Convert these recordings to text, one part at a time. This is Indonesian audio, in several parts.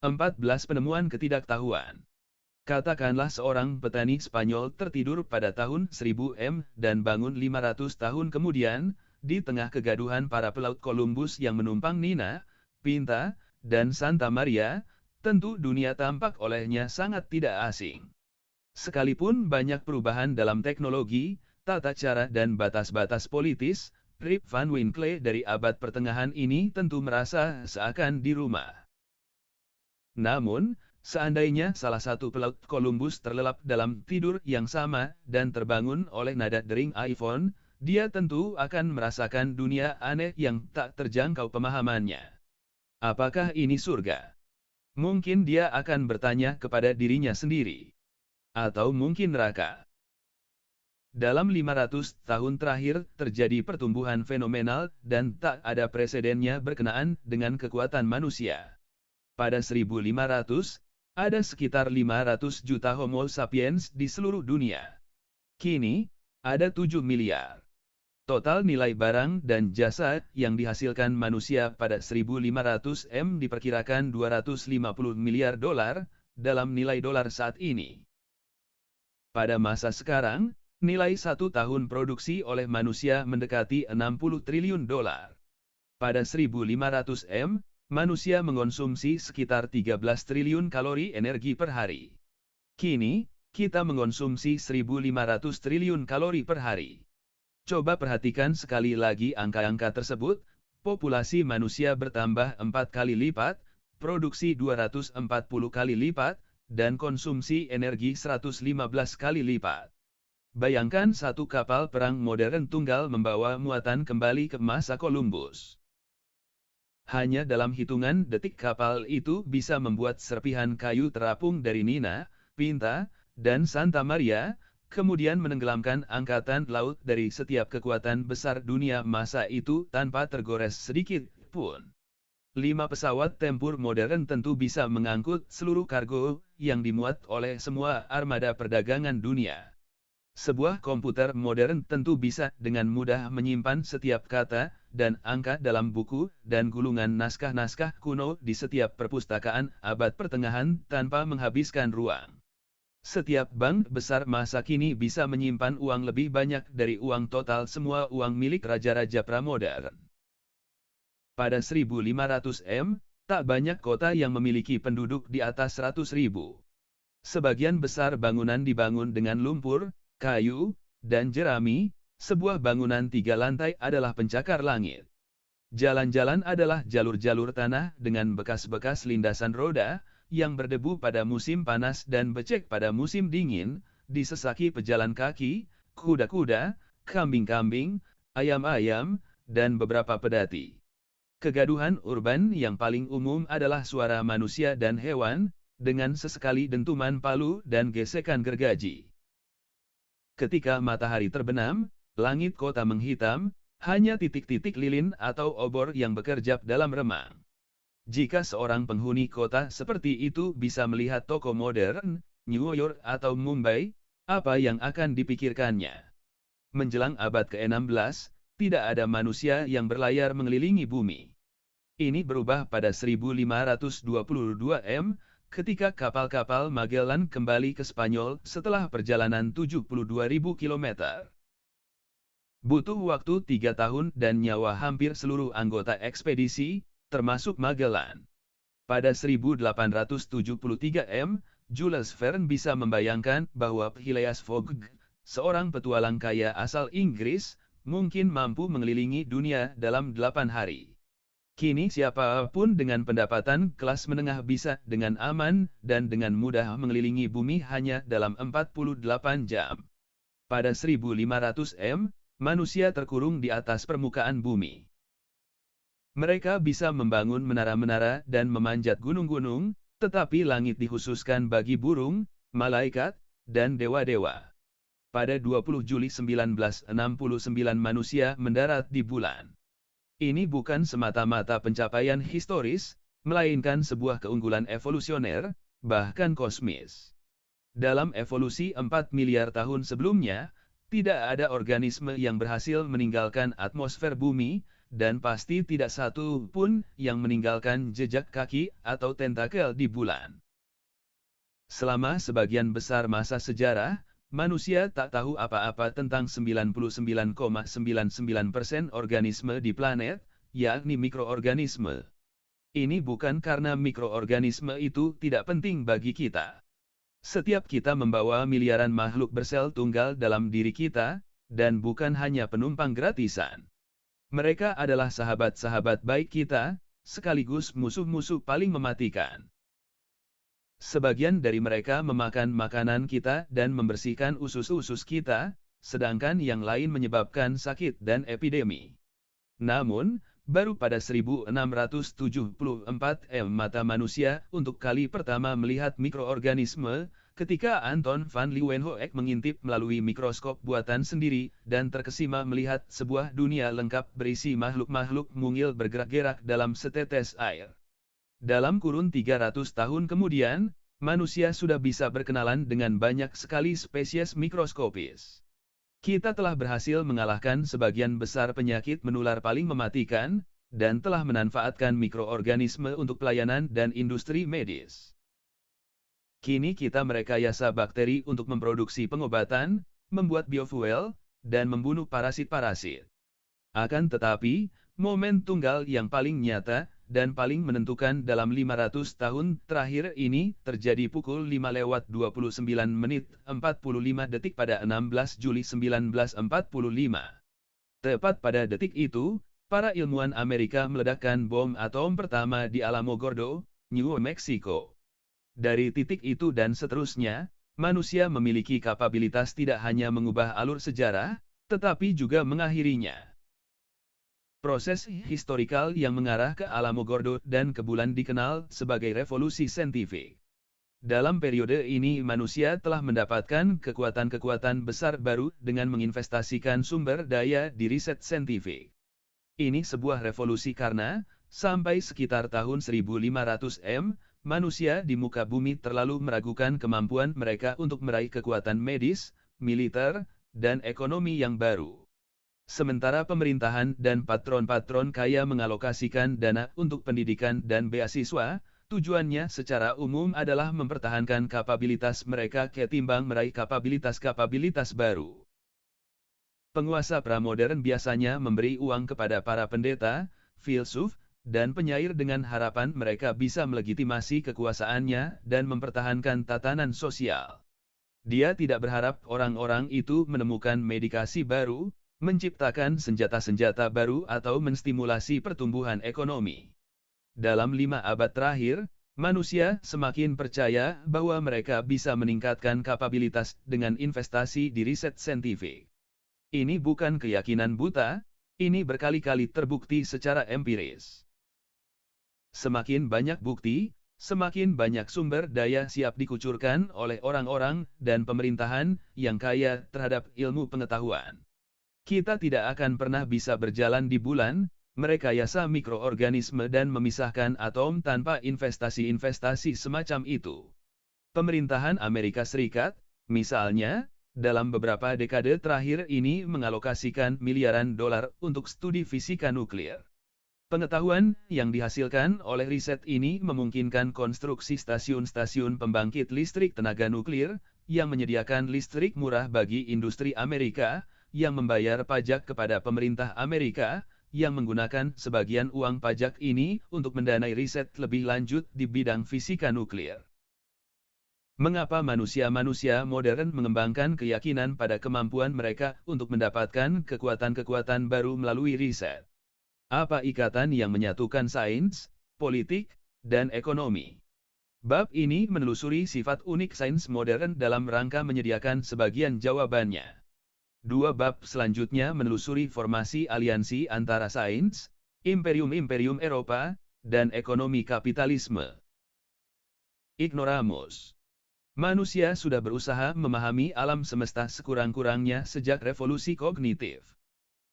14 penemuan ketidaktahuan. Katakanlah seorang petani Spanyol tertidur pada tahun 1000 M dan bangun 500 tahun kemudian, di tengah kegaduhan para pelaut Columbus yang menumpang Nina, Pinta, dan Santa Maria, tentu dunia tampak olehnya sangat tidak asing. Sekalipun banyak perubahan dalam teknologi, tata cara dan batas-batas politis, Rip Van Winkle dari abad pertengahan ini tentu merasa seakan di rumah. Namun, seandainya salah satu pelaut Columbus terlelap dalam tidur yang sama dan terbangun oleh nada dering iPhone, dia tentu akan merasakan dunia aneh yang tak terjangkau pemahamannya. Apakah ini surga? Mungkin dia akan bertanya kepada dirinya sendiri. Atau mungkin neraka. Dalam 500 tahun terakhir terjadi pertumbuhan fenomenal dan tak ada presidennya berkenaan dengan kekuatan manusia. Pada 1500, ada sekitar 500 juta Homo sapiens di seluruh dunia. Kini, ada 7 miliar. Total nilai barang dan jasa yang dihasilkan manusia pada 1500 M diperkirakan 250 miliar dolar, dalam nilai dolar saat ini. Pada masa sekarang, nilai 1 tahun produksi oleh manusia mendekati 60 triliun dolar. Pada 1500 M, manusia mengonsumsi sekitar 13 triliun kalori energi per hari. Kini, kita mengonsumsi 1.500 triliun kalori per hari. Coba perhatikan sekali lagi angka-angka tersebut, populasi manusia bertambah 4 kali lipat, produksi 240 kali lipat, dan konsumsi energi 115 kali lipat. Bayangkan satu kapal perang modern tunggal membawa muatan kembali ke masa Columbus. Hanya dalam hitungan detik kapal itu bisa membuat serpihan kayu terapung dari Nina, Pinta, dan Santa Maria, kemudian menenggelamkan angkatan laut dari setiap kekuatan besar dunia masa itu tanpa tergores sedikit pun. 5 pesawat tempur modern tentu bisa mengangkut seluruh kargo yang dimuat oleh semua armada perdagangan dunia. Sebuah komputer modern tentu bisa dengan mudah menyimpan setiap kata dan angka dalam buku dan gulungan naskah-naskah kuno di setiap perpustakaan abad pertengahan tanpa menghabiskan ruang. Setiap bank besar masa kini bisa menyimpan uang lebih banyak dari uang total semua uang milik raja-raja pramodern. Pada 1500 M, tak banyak kota yang memiliki penduduk di atas 100.000. Sebagian besar bangunan dibangun dengan lumpur, kayu, dan jerami. Sebuah bangunan 3 lantai adalah pencakar langit. Jalan-jalan adalah jalur-jalur tanah dengan bekas-bekas lindasan roda, yang berdebu pada musim panas dan becek pada musim dingin, disesaki pejalan kaki, kuda-kuda, kambing-kambing, ayam-ayam, dan beberapa pedati. Kegaduhan urban yang paling umum adalah suara manusia dan hewan, dengan sesekali dentuman palu dan gesekan gergaji. Ketika matahari terbenam, langit kota menghitam, hanya titik-titik lilin atau obor yang bekerja dalam remang. Jika seorang penghuni kota seperti itu bisa melihat toko modern, New York atau Mumbai, apa yang akan dipikirkannya? Menjelang abad ke-16, tidak ada manusia yang berlayar mengelilingi bumi. Ini berubah pada 1522 M, ketika kapal-kapal Magellan kembali ke Spanyol setelah perjalanan 72.000 km. Butuh waktu 3 tahun dan nyawa hampir seluruh anggota ekspedisi, termasuk Magellan. Pada 1873 M, Jules Verne bisa membayangkan bahwa Phileas Fogg, seorang petualang kaya asal Inggris, mungkin mampu mengelilingi dunia dalam 8 hari. Kini siapapun dengan pendapatan kelas menengah bisa dengan aman dan dengan mudah mengelilingi bumi hanya dalam 48 jam. Pada 1500 M, manusia terkurung di atas permukaan bumi. Mereka bisa membangun menara-menara dan memanjat gunung-gunung, tetapi langit dikhususkan bagi burung, malaikat, dan dewa-dewa. Pada 20 Juli 1969 manusia mendarat di bulan. Ini bukan semata-mata pencapaian historis, melainkan sebuah keunggulan evolusioner, bahkan kosmis. Dalam evolusi 4 miliar tahun sebelumnya, tidak ada organisme yang berhasil meninggalkan atmosfer bumi, dan pasti tidak satu pun yang meninggalkan jejak kaki atau tentakel di bulan. Selama sebagian besar masa sejarah, manusia tak tahu apa-apa tentang 99,99% organisme di planet, yakni mikroorganisme. Ini bukan karena mikroorganisme itu tidak penting bagi kita. Setiap kita membawa miliaran makhluk bersel tunggal dalam diri kita, dan bukan hanya penumpang gratisan. Mereka adalah sahabat-sahabat baik kita, sekaligus musuh-musuh paling mematikan. Sebagian dari mereka memakan makanan kita dan membersihkan usus-usus kita, sedangkan yang lain menyebabkan sakit dan epidemi. Namun, baru pada 1674 mata manusia untuk kali pertama melihat mikroorganisme, ketika Anton van Leeuwenhoek mengintip melalui mikroskop buatan sendiri dan terkesima melihat sebuah dunia lengkap berisi makhluk-makhluk mungil bergerak-gerak dalam setetes air. Dalam kurun 300 tahun kemudian, manusia sudah bisa berkenalan dengan banyak sekali spesies mikroskopis. Kita telah berhasil mengalahkan sebagian besar penyakit menular paling mematikan, dan telah memanfaatkan mikroorganisme untuk pelayanan dan industri medis. Kini kita merekayasa bakteri untuk memproduksi pengobatan, membuat biofuel, dan membunuh parasit-parasit. Akan tetapi, momen tunggal yang paling nyata dan paling menentukan dalam 500 tahun terakhir ini terjadi pukul 5:29:45 pada 16 Juli 1945. Tepat pada detik itu, para ilmuwan Amerika meledakkan bom atom pertama di Alamogordo, New Mexico. Dari titik itu dan seterusnya, manusia memiliki kapabilitas tidak hanya mengubah alur sejarah, tetapi juga mengakhirinya. Proses historikal yang mengarah ke Alamogordo dan ke bulan dikenal sebagai revolusi saintifik. Dalam periode ini manusia telah mendapatkan kekuatan-kekuatan besar baru dengan menginvestasikan sumber daya di riset saintifik. Ini sebuah revolusi karena, sampai sekitar tahun 1500 manusia di muka bumi terlalu meragukan kemampuan mereka untuk meraih kekuatan medis, militer, dan ekonomi yang baru. Sementara pemerintahan dan patron-patron kaya mengalokasikan dana untuk pendidikan dan beasiswa, tujuannya secara umum adalah mempertahankan kapabilitas mereka ketimbang meraih kapabilitas-kapabilitas baru. Penguasa pramodern biasanya memberi uang kepada para pendeta, filsuf, dan penyair dengan harapan mereka bisa melegitimasi kekuasaannya dan mempertahankan tatanan sosial. Dia tidak berharap orang-orang itu menemukan medikasi baru, menciptakan senjata-senjata baru atau menstimulasi pertumbuhan ekonomi. Dalam 5 abad terakhir, manusia semakin percaya bahwa mereka bisa meningkatkan kapabilitas dengan investasi di riset saintifik. Ini bukan keyakinan buta, ini berkali-kali terbukti secara empiris. Semakin banyak bukti, semakin banyak sumber daya siap dikucurkan oleh orang-orang dan pemerintahan yang kaya terhadap ilmu pengetahuan. Kita tidak akan pernah bisa berjalan di bulan, merekayasa mikroorganisme dan memisahkan atom tanpa investasi-investasi semacam itu. Pemerintahan Amerika Serikat, misalnya, dalam beberapa dekade terakhir ini mengalokasikan miliaran dolar untuk studi fisika nuklir. Pengetahuan yang dihasilkan oleh riset ini memungkinkan konstruksi stasiun-stasiun pembangkit listrik tenaga nuklir, yang menyediakan listrik murah bagi industri Amerika, yang membayar pajak kepada pemerintah Amerika, yang menggunakan sebagian uang pajak ini untuk mendanai riset lebih lanjut di bidang fisika nuklir. Mengapa manusia-manusia modern mengembangkan keyakinan pada kemampuan mereka untuk mendapatkan kekuatan-kekuatan baru melalui riset? Apa ikatan yang menyatukan sains, politik, dan ekonomi? Bab ini menelusuri sifat unik sains modern dalam rangka menyediakan sebagian jawabannya. 2 bab selanjutnya menelusuri formasi aliansi antara sains, imperium-imperium Eropa, dan ekonomi kapitalisme. Ignoramus. Manusia sudah berusaha memahami alam semesta sekurang-kurangnya sejak revolusi kognitif.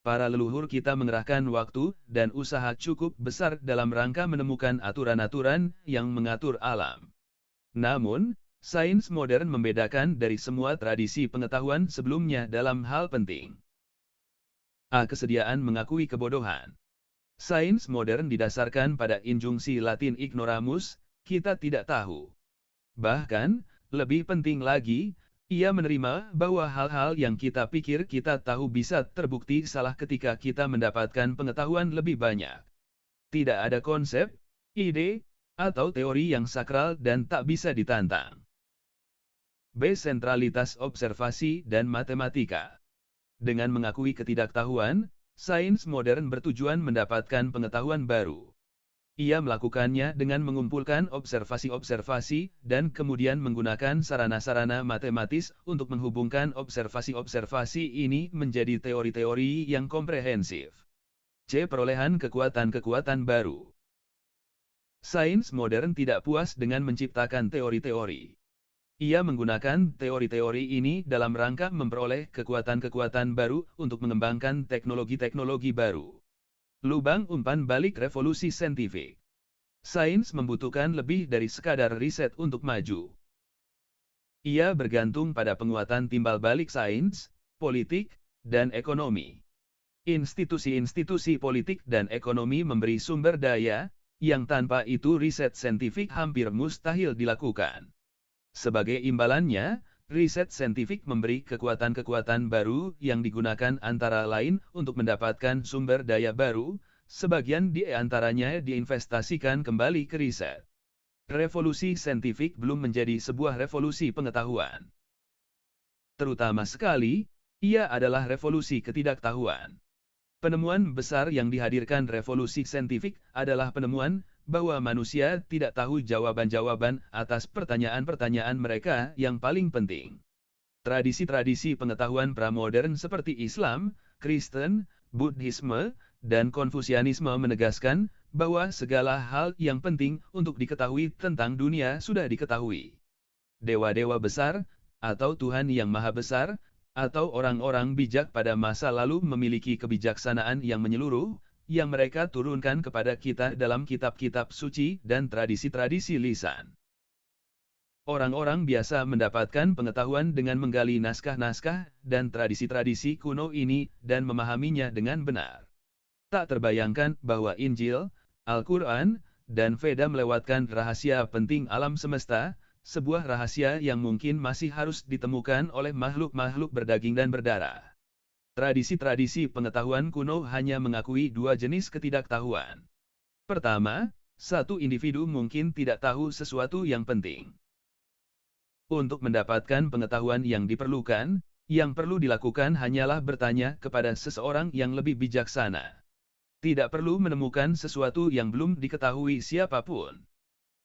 Para leluhur kita mengerahkan waktu dan usaha cukup besar dalam rangka menemukan aturan-aturan yang mengatur alam. Namun, sains modern membedakan dari semua tradisi pengetahuan sebelumnya dalam hal penting. Kesediaan mengakui kebodohan. Sains modern didasarkan pada injungsi Latin ignoramus, kita tidak tahu. Bahkan, lebih penting lagi, ia menerima bahwa hal-hal yang kita pikir kita tahu bisa terbukti salah ketika kita mendapatkan pengetahuan lebih banyak. Tidak ada konsep, ide, atau teori yang sakral dan tak bisa ditantang. B. Sentralitas observasi dan matematika. Dengan mengakui ketidaktahuan, sains modern bertujuan mendapatkan pengetahuan baru. Ia melakukannya dengan mengumpulkan observasi-observasi dan kemudian menggunakan sarana-sarana matematis untuk menghubungkan observasi-observasi ini menjadi teori-teori yang komprehensif. C. Perolehan kekuatan-kekuatan baru. Sains modern tidak puas dengan menciptakan teori-teori. Ia menggunakan teori-teori ini dalam rangka memperoleh kekuatan-kekuatan baru untuk mengembangkan teknologi-teknologi baru. Lubang umpan balik revolusi saintifik. Sains membutuhkan lebih dari sekadar riset untuk maju. Ia bergantung pada penguatan timbal balik sains, politik, dan ekonomi. Institusi-institusi politik dan ekonomi memberi sumber daya, yang tanpa itu riset saintifik hampir mustahil dilakukan. Sebagai imbalannya, riset saintifik memberi kekuatan-kekuatan baru yang digunakan antara lain untuk mendapatkan sumber daya baru, sebagian di antaranya diinvestasikan kembali ke riset. Revolusi saintifik belum menjadi sebuah revolusi pengetahuan. Terutama sekali, ia adalah revolusi ketidaktahuan. Penemuan besar yang dihadirkan revolusi saintifik adalah penemuan bahwa manusia tidak tahu jawaban-jawaban atas pertanyaan-pertanyaan mereka yang paling penting. Tradisi-tradisi pengetahuan pramodern seperti Islam, Kristen, Buddhisme, dan Konfusianisme menegaskan bahwa segala hal yang penting untuk diketahui tentang dunia sudah diketahui. Dewa-dewa besar, atau Tuhan yang Maha Besar, atau orang-orang bijak pada masa lalu memiliki kebijaksanaan yang menyeluruh, yang mereka turunkan kepada kita dalam kitab-kitab suci dan tradisi-tradisi lisan. Orang-orang biasa mendapatkan pengetahuan dengan menggali naskah-naskah dan tradisi-tradisi kuno ini dan memahaminya dengan benar. Tak terbayangkan bahwa Injil, Al-Quran, dan Veda melewatkan rahasia penting alam semesta, sebuah rahasia yang mungkin masih harus ditemukan oleh makhluk-makhluk berdaging dan berdarah. Tradisi-tradisi pengetahuan kuno hanya mengakui dua jenis ketidaktahuan. Pertama, satu individu mungkin tidak tahu sesuatu yang penting. Untuk mendapatkan pengetahuan yang diperlukan, yang perlu dilakukan hanyalah bertanya kepada seseorang yang lebih bijaksana. Tidak perlu menemukan sesuatu yang belum diketahui siapapun.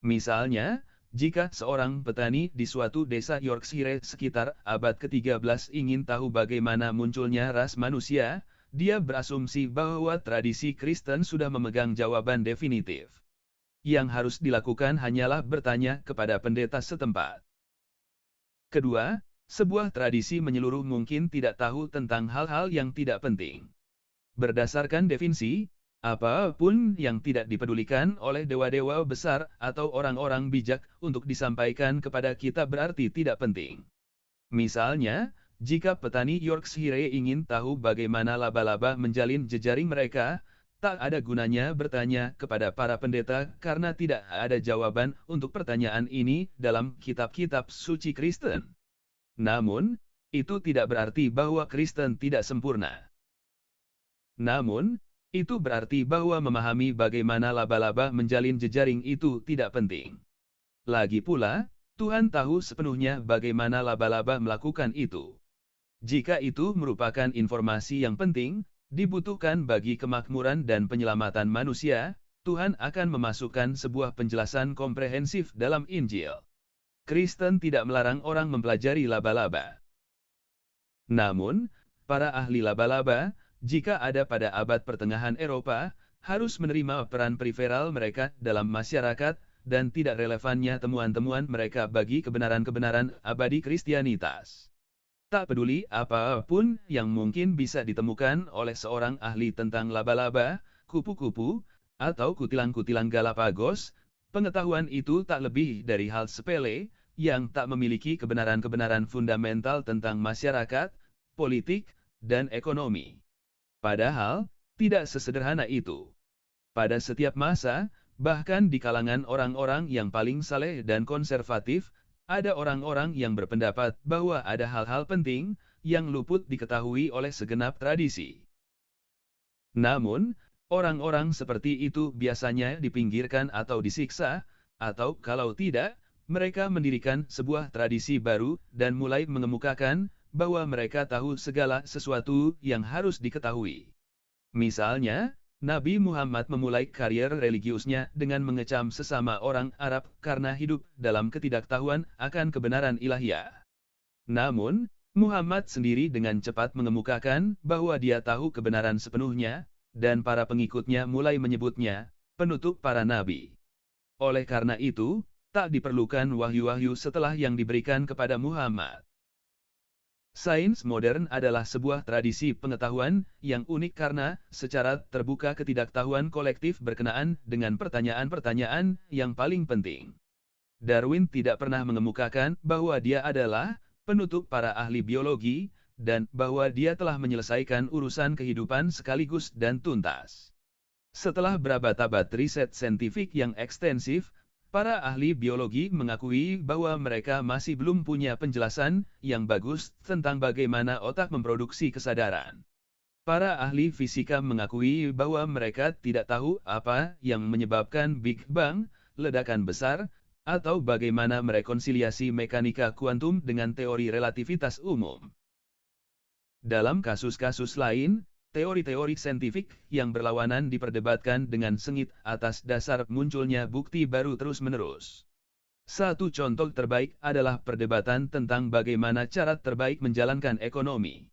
Misalnya, jika seorang petani di suatu desa Yorkshire sekitar abad ke-13 ingin tahu bagaimana munculnya ras manusia, dia berasumsi bahwa tradisi Kristen sudah memegang jawaban definitif. Yang harus dilakukan hanyalah bertanya kepada pendeta setempat. Kedua, sebuah tradisi menyeluruh mungkin tidak tahu tentang hal-hal yang tidak penting. Berdasarkan definisi, apapun yang tidak dipedulikan oleh dewa-dewa besar atau orang-orang bijak untuk disampaikan kepada kita berarti tidak penting. Misalnya, jika petani Yorkshire ingin tahu bagaimana laba-laba menjalin jejaring mereka, tak ada gunanya bertanya kepada para pendeta karena tidak ada jawaban untuk pertanyaan ini dalam kitab-kitab suci Kristen. Namun, itu tidak berarti bahwa Kristen tidak sempurna. Namun, itu berarti bahwa memahami bagaimana laba-laba menjalin jejaring itu tidak penting. Lagi pula, Tuhan tahu sepenuhnya bagaimana laba-laba melakukan itu. Jika itu merupakan informasi yang penting, dibutuhkan bagi kemakmuran dan penyelamatan manusia, Tuhan akan memasukkan sebuah penjelasan komprehensif dalam Injil. Kristen tidak melarang orang mempelajari laba-laba. Namun, para ahli laba-laba, jika ada pada abad pertengahan Eropa, harus menerima peran periferal mereka dalam masyarakat, dan tidak relevannya temuan-temuan mereka bagi kebenaran-kebenaran abadi Kristianitas. Tak peduli apapun yang mungkin bisa ditemukan oleh seorang ahli tentang laba-laba, kupu-kupu, atau kutilang-kutilang Galapagos, pengetahuan itu tak lebih dari hal sepele, yang tak memiliki kebenaran-kebenaran fundamental tentang masyarakat, politik, dan ekonomi. Padahal, tidak sesederhana itu. Pada setiap masa, bahkan di kalangan orang-orang yang paling saleh dan konservatif, ada orang-orang yang berpendapat bahwa ada hal-hal penting yang luput diketahui oleh segenap tradisi. Namun, orang-orang seperti itu biasanya dipinggirkan atau disiksa, atau kalau tidak, mereka mendirikan sebuah tradisi baru dan mulai mengemukakan bahwa mereka tahu segala sesuatu yang harus diketahui. Misalnya, Nabi Muhammad memulai karier religiusnya dengan mengecam sesama orang Arab karena hidup dalam ketidaktahuan akan kebenaran ilahiyah. Namun, Muhammad sendiri dengan cepat mengemukakan bahwa dia tahu kebenaran sepenuhnya, dan para pengikutnya mulai menyebutnya penutup para nabi. Oleh karena itu, tak diperlukan wahyu-wahyu setelah yang diberikan kepada Muhammad. Sains modern adalah sebuah tradisi pengetahuan yang unik karena secara terbuka ketidaktahuan kolektif berkenaan dengan pertanyaan-pertanyaan yang paling penting. Darwin tidak pernah mengemukakan bahwa dia adalah penutup para ahli biologi, dan bahwa dia telah menyelesaikan urusan kehidupan sekaligus dan tuntas. Setelah berabad-abad riset saintifik yang ekstensif, para ahli biologi mengakui bahwa mereka masih belum punya penjelasan yang bagus tentang bagaimana otak memproduksi kesadaran. Para ahli fisika mengakui bahwa mereka tidak tahu apa yang menyebabkan Big Bang, ledakan besar, atau bagaimana merekonsiliasi mekanika kuantum dengan teori relativitas umum. Dalam kasus-kasus lain, teori-teori saintifik yang berlawanan diperdebatkan dengan sengit atas dasar munculnya bukti baru terus-menerus. Satu contoh terbaik adalah perdebatan tentang bagaimana cara terbaik menjalankan ekonomi.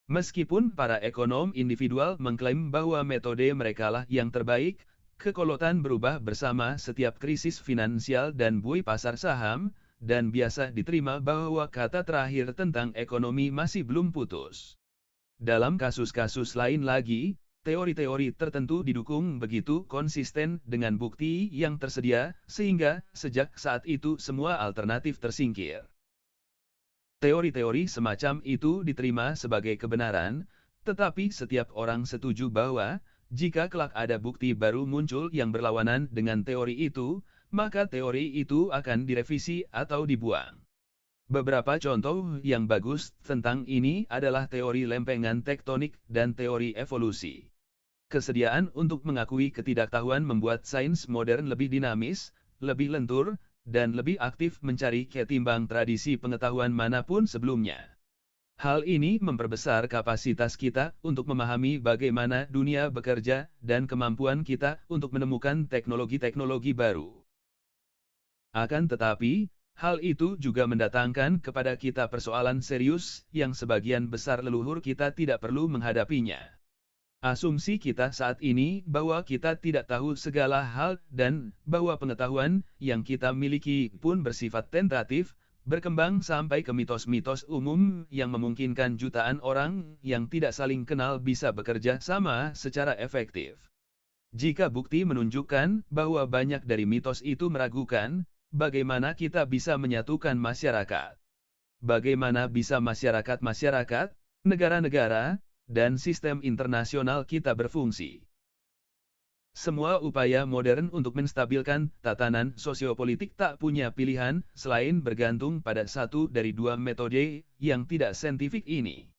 Meskipun para ekonom individual mengklaim bahwa metode merekalah yang terbaik, kekolotan berubah bersama setiap krisis finansial dan buih pasar saham, dan biasa diterima bahwa kata terakhir tentang ekonomi masih belum putus. Dalam kasus-kasus lain lagi, teori-teori tertentu didukung begitu konsisten dengan bukti yang tersedia, sehingga sejak saat itu semua alternatif tersingkir. Teori-teori semacam itu diterima sebagai kebenaran, tetapi setiap orang setuju bahwa jika kelak ada bukti baru muncul yang berlawanan dengan teori itu, maka teori itu akan direvisi atau dibuang. Beberapa contoh yang bagus tentang ini adalah teori lempengan tektonik dan teori evolusi. Kesediaan untuk mengakui ketidaktahuan membuat sains modern lebih dinamis, lebih lentur, dan lebih aktif mencari ketimbang tradisi pengetahuan manapun sebelumnya. Hal ini memperbesar kapasitas kita untuk memahami bagaimana dunia bekerja dan kemampuan kita untuk menemukan teknologi-teknologi baru. Akan tetapi, hal itu juga mendatangkan kepada kita persoalan serius yang sebagian besar leluhur kita tidak perlu menghadapinya. Asumsi kita saat ini bahwa kita tidak tahu segala hal dan bahwa pengetahuan yang kita miliki pun bersifat tentatif, berkembang sampai ke mitos-mitos umum yang memungkinkan jutaan orang yang tidak saling kenal bisa bekerja sama secara efektif. Jika bukti menunjukkan bahwa banyak dari mitos itu meragukan, bagaimana kita bisa menyatukan masyarakat? Bagaimana bisa masyarakat-masyarakat, negara-negara, dan sistem internasional kita berfungsi? Semua upaya modern untuk menstabilkan tatanan sosiopolitik tak punya pilihan selain bergantung pada satu dari dua metode yang tidak saintifik ini.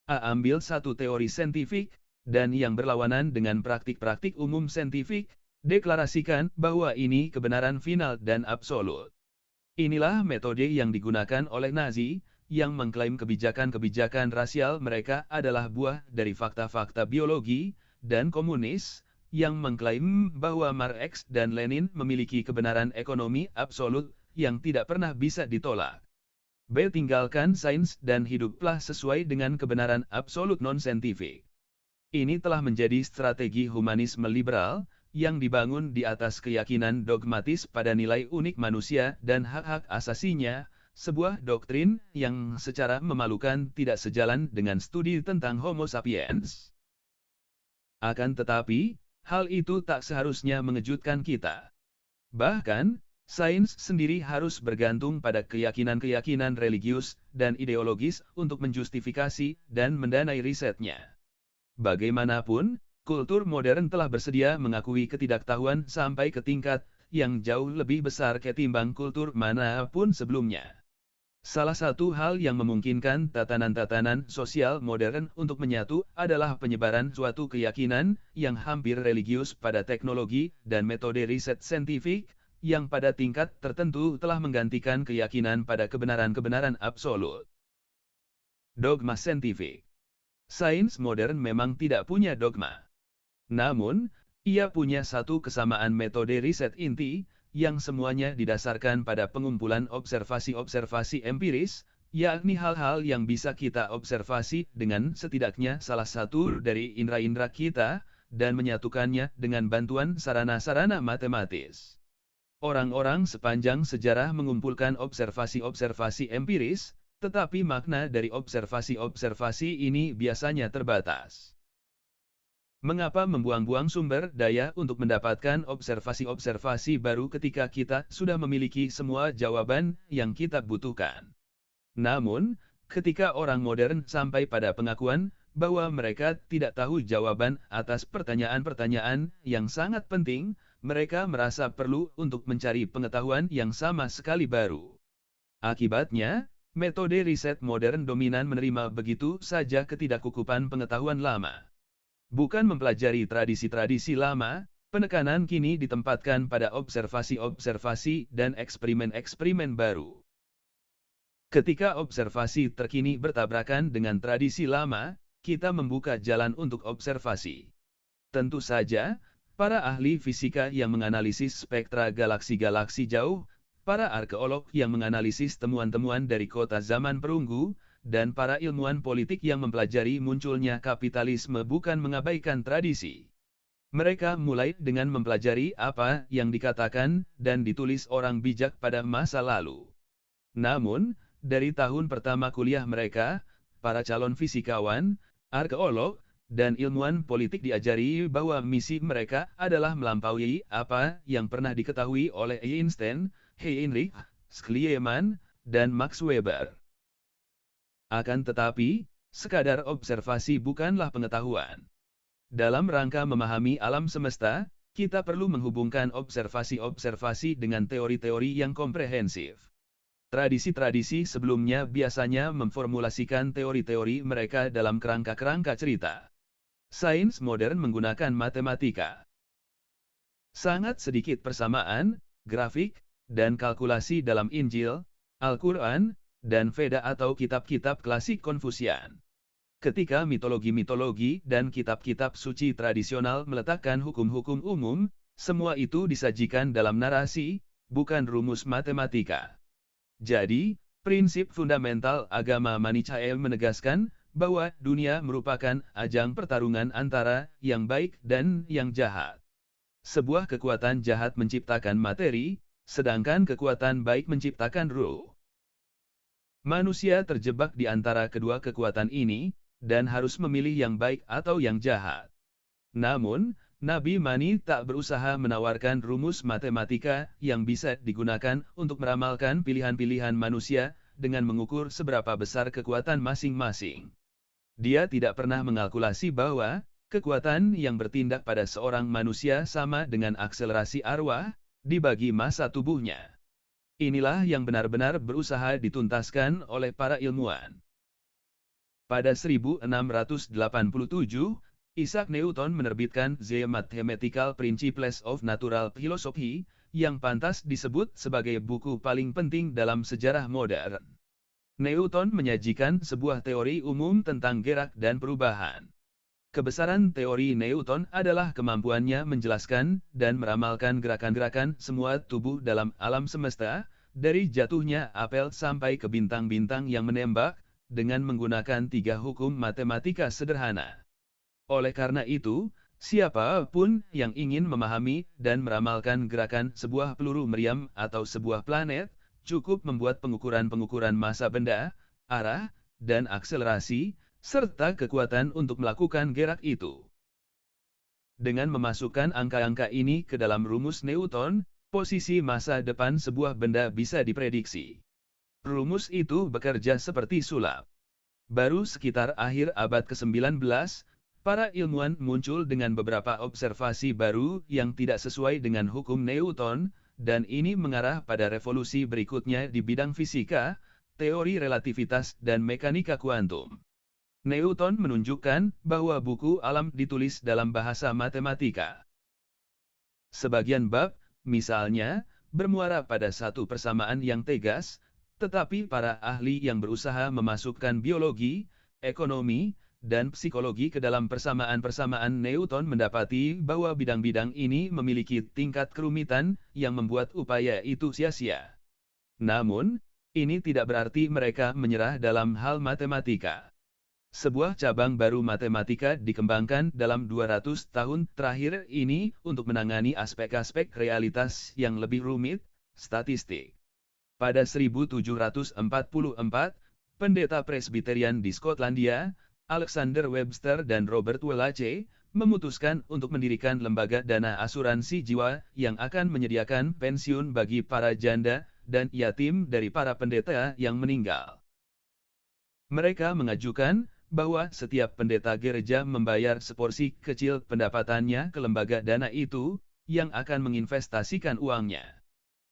A. Ambil satu teori saintifik, dan yang berlawanan dengan praktik-praktik umum saintifik, deklarasikan bahwa ini kebenaran final dan absolut. Inilah metode yang digunakan oleh Nazi, yang mengklaim kebijakan-kebijakan rasial mereka adalah buah dari fakta-fakta biologi, dan komunis, yang mengklaim bahwa Marx dan Lenin memiliki kebenaran ekonomi absolut, yang tidak pernah bisa ditolak. B. Tinggalkan sains dan hiduplah sesuai dengan kebenaran absolut non-saintifik. Ini telah menjadi strategi humanisme liberal, yang dibangun di atas keyakinan dogmatis pada nilai unik manusia dan hak-hak asasinya, sebuah doktrin yang secara memalukan tidak sejalan dengan studi tentang Homo sapiens. Akan tetapi, hal itu tak seharusnya mengejutkan kita. Bahkan, sains sendiri harus bergantung pada keyakinan-keyakinan religius dan ideologis untuk menjustifikasi dan mendanai risetnya. Bagaimanapun, kultur modern telah bersedia mengakui ketidaktahuan sampai ke tingkat yang jauh lebih besar ketimbang kultur manapun sebelumnya. Salah satu hal yang memungkinkan tatanan-tatanan sosial modern untuk menyatu adalah penyebaran suatu keyakinan yang hampir religius pada teknologi dan metode riset saintifik, yang pada tingkat tertentu telah menggantikan keyakinan pada kebenaran-kebenaran absolut. Dogma saintifik. Sains modern memang tidak punya dogma. Namun, ia punya satu kesamaan metode riset inti, yang semuanya didasarkan pada pengumpulan observasi-observasi empiris, yakni hal-hal yang bisa kita observasi dengan setidaknya salah satu dari indera-indera kita, dan menyatukannya dengan bantuan sarana-sarana matematis. Orang-orang sepanjang sejarah mengumpulkan observasi-observasi empiris, tetapi makna dari observasi-observasi ini biasanya terbatas. Mengapa membuang-buang sumber daya untuk mendapatkan observasi-observasi baru ketika kita sudah memiliki semua jawaban yang kita butuhkan? Namun, ketika orang modern sampai pada pengakuan bahwa mereka tidak tahu jawaban atas pertanyaan-pertanyaan yang sangat penting, mereka merasa perlu untuk mencari pengetahuan yang sama sekali baru. Akibatnya, metode riset modern dominan menerima begitu saja ketidakcukupan pengetahuan lama. Bukan mempelajari tradisi-tradisi lama, penekanan kini ditempatkan pada observasi-observasi dan eksperimen-eksperimen baru. Ketika observasi terkini bertabrakan dengan tradisi lama, kita membuka jalan untuk observasi. Tentu saja, para ahli fisika yang menganalisis spektra galaksi-galaksi jauh, para arkeolog yang menganalisis temuan-temuan dari kota zaman perunggu, dan para ilmuwan politik yang mempelajari munculnya kapitalisme bukan mengabaikan tradisi. Mereka mulai dengan mempelajari apa yang dikatakan dan ditulis orang bijak pada masa lalu. Namun, dari tahun pertama kuliah mereka, para calon fisikawan, arkeolog, dan ilmuwan politik diajari bahwa misi mereka adalah melampaui apa yang pernah diketahui oleh Einstein, Heinrich Schliemann, dan Max Weber. Akan tetapi, sekadar observasi bukanlah pengetahuan. Dalam rangka memahami alam semesta, kita perlu menghubungkan observasi-observasi dengan teori-teori yang komprehensif. Tradisi-tradisi sebelumnya biasanya memformulasikan teori-teori mereka dalam kerangka-kerangka cerita. Sains modern menggunakan matematika. Sangat sedikit persamaan, grafik, dan kalkulasi dalam Injil, Al-Quran, dan Veda atau kitab-kitab klasik Konfusian. Ketika mitologi-mitologi dan kitab-kitab suci tradisional meletakkan hukum-hukum umum, semua itu disajikan dalam narasi, bukan rumus matematika. Jadi, prinsip fundamental agama Manichae menegaskan bahwa dunia merupakan ajang pertarungan antara yang baik dan yang jahat. Sebuah kekuatan jahat menciptakan materi, sedangkan kekuatan baik menciptakan ruh. Manusia terjebak di antara kedua kekuatan ini, dan harus memilih yang baik atau yang jahat. Namun, Nabi Mani tak berusaha menawarkan rumus matematika yang bisa digunakan untuk meramalkan pilihan-pilihan manusia dengan mengukur seberapa besar kekuatan masing-masing. Dia tidak pernah mengalkulasi bahwa kekuatan yang bertindak pada seorang manusia sama dengan akselerasi arwah dibagi massa tubuhnya. Inilah yang benar-benar berusaha dituntaskan oleh para ilmuwan. Pada 1687, Isaac Newton menerbitkan The Mathematical Principles of Natural Philosophy, yang pantas disebut sebagai buku paling penting dalam sejarah modern. Newton menyajikan sebuah teori umum tentang gerak dan perubahan. Kebesaran teori Newton adalah kemampuannya menjelaskan dan meramalkan gerakan-gerakan semua tubuh dalam alam semesta, dari jatuhnya apel sampai ke bintang-bintang yang menembak, dengan menggunakan 3 hukum matematika sederhana. Oleh karena itu, siapapun yang ingin memahami dan meramalkan gerakan sebuah peluru meriam atau sebuah planet, cukup membuat pengukuran-pengukuran massa benda, arah, dan akselerasi, serta kekuatan untuk melakukan gerak itu. Dengan memasukkan angka-angka ini ke dalam rumus Newton, posisi masa depan sebuah benda bisa diprediksi. Rumus itu bekerja seperti sulap. Baru sekitar akhir abad ke-19, para ilmuwan muncul dengan beberapa observasi baru yang tidak sesuai dengan hukum Newton, dan ini mengarah pada revolusi berikutnya di bidang fisika, teori relativitas dan mekanika kuantum. Newton menunjukkan bahwa buku alam ditulis dalam bahasa matematika. Sebagian bab, misalnya, bermuara pada satu persamaan yang tegas, tetapi para ahli yang berusaha memasukkan biologi, ekonomi, dan psikologi ke dalam persamaan-persamaan Newton mendapati bahwa bidang-bidang ini memiliki tingkat kerumitan yang membuat upaya itu sia-sia. Namun, ini tidak berarti mereka menyerah dalam hal matematika. Sebuah cabang baru matematika dikembangkan dalam 200 tahun terakhir ini untuk menangani aspek-aspek realitas yang lebih rumit, statistik. Pada 1744, pendeta Presbyterian di Skotlandia, Alexander Webster dan Robert Wallace, memutuskan untuk mendirikan lembaga dana asuransi jiwa yang akan menyediakan pensiun bagi para janda dan yatim dari para pendeta yang meninggal. Mereka mengajukan bahwa setiap pendeta gereja membayar seporsi kecil pendapatannya ke lembaga dana itu, yang akan menginvestasikan uangnya.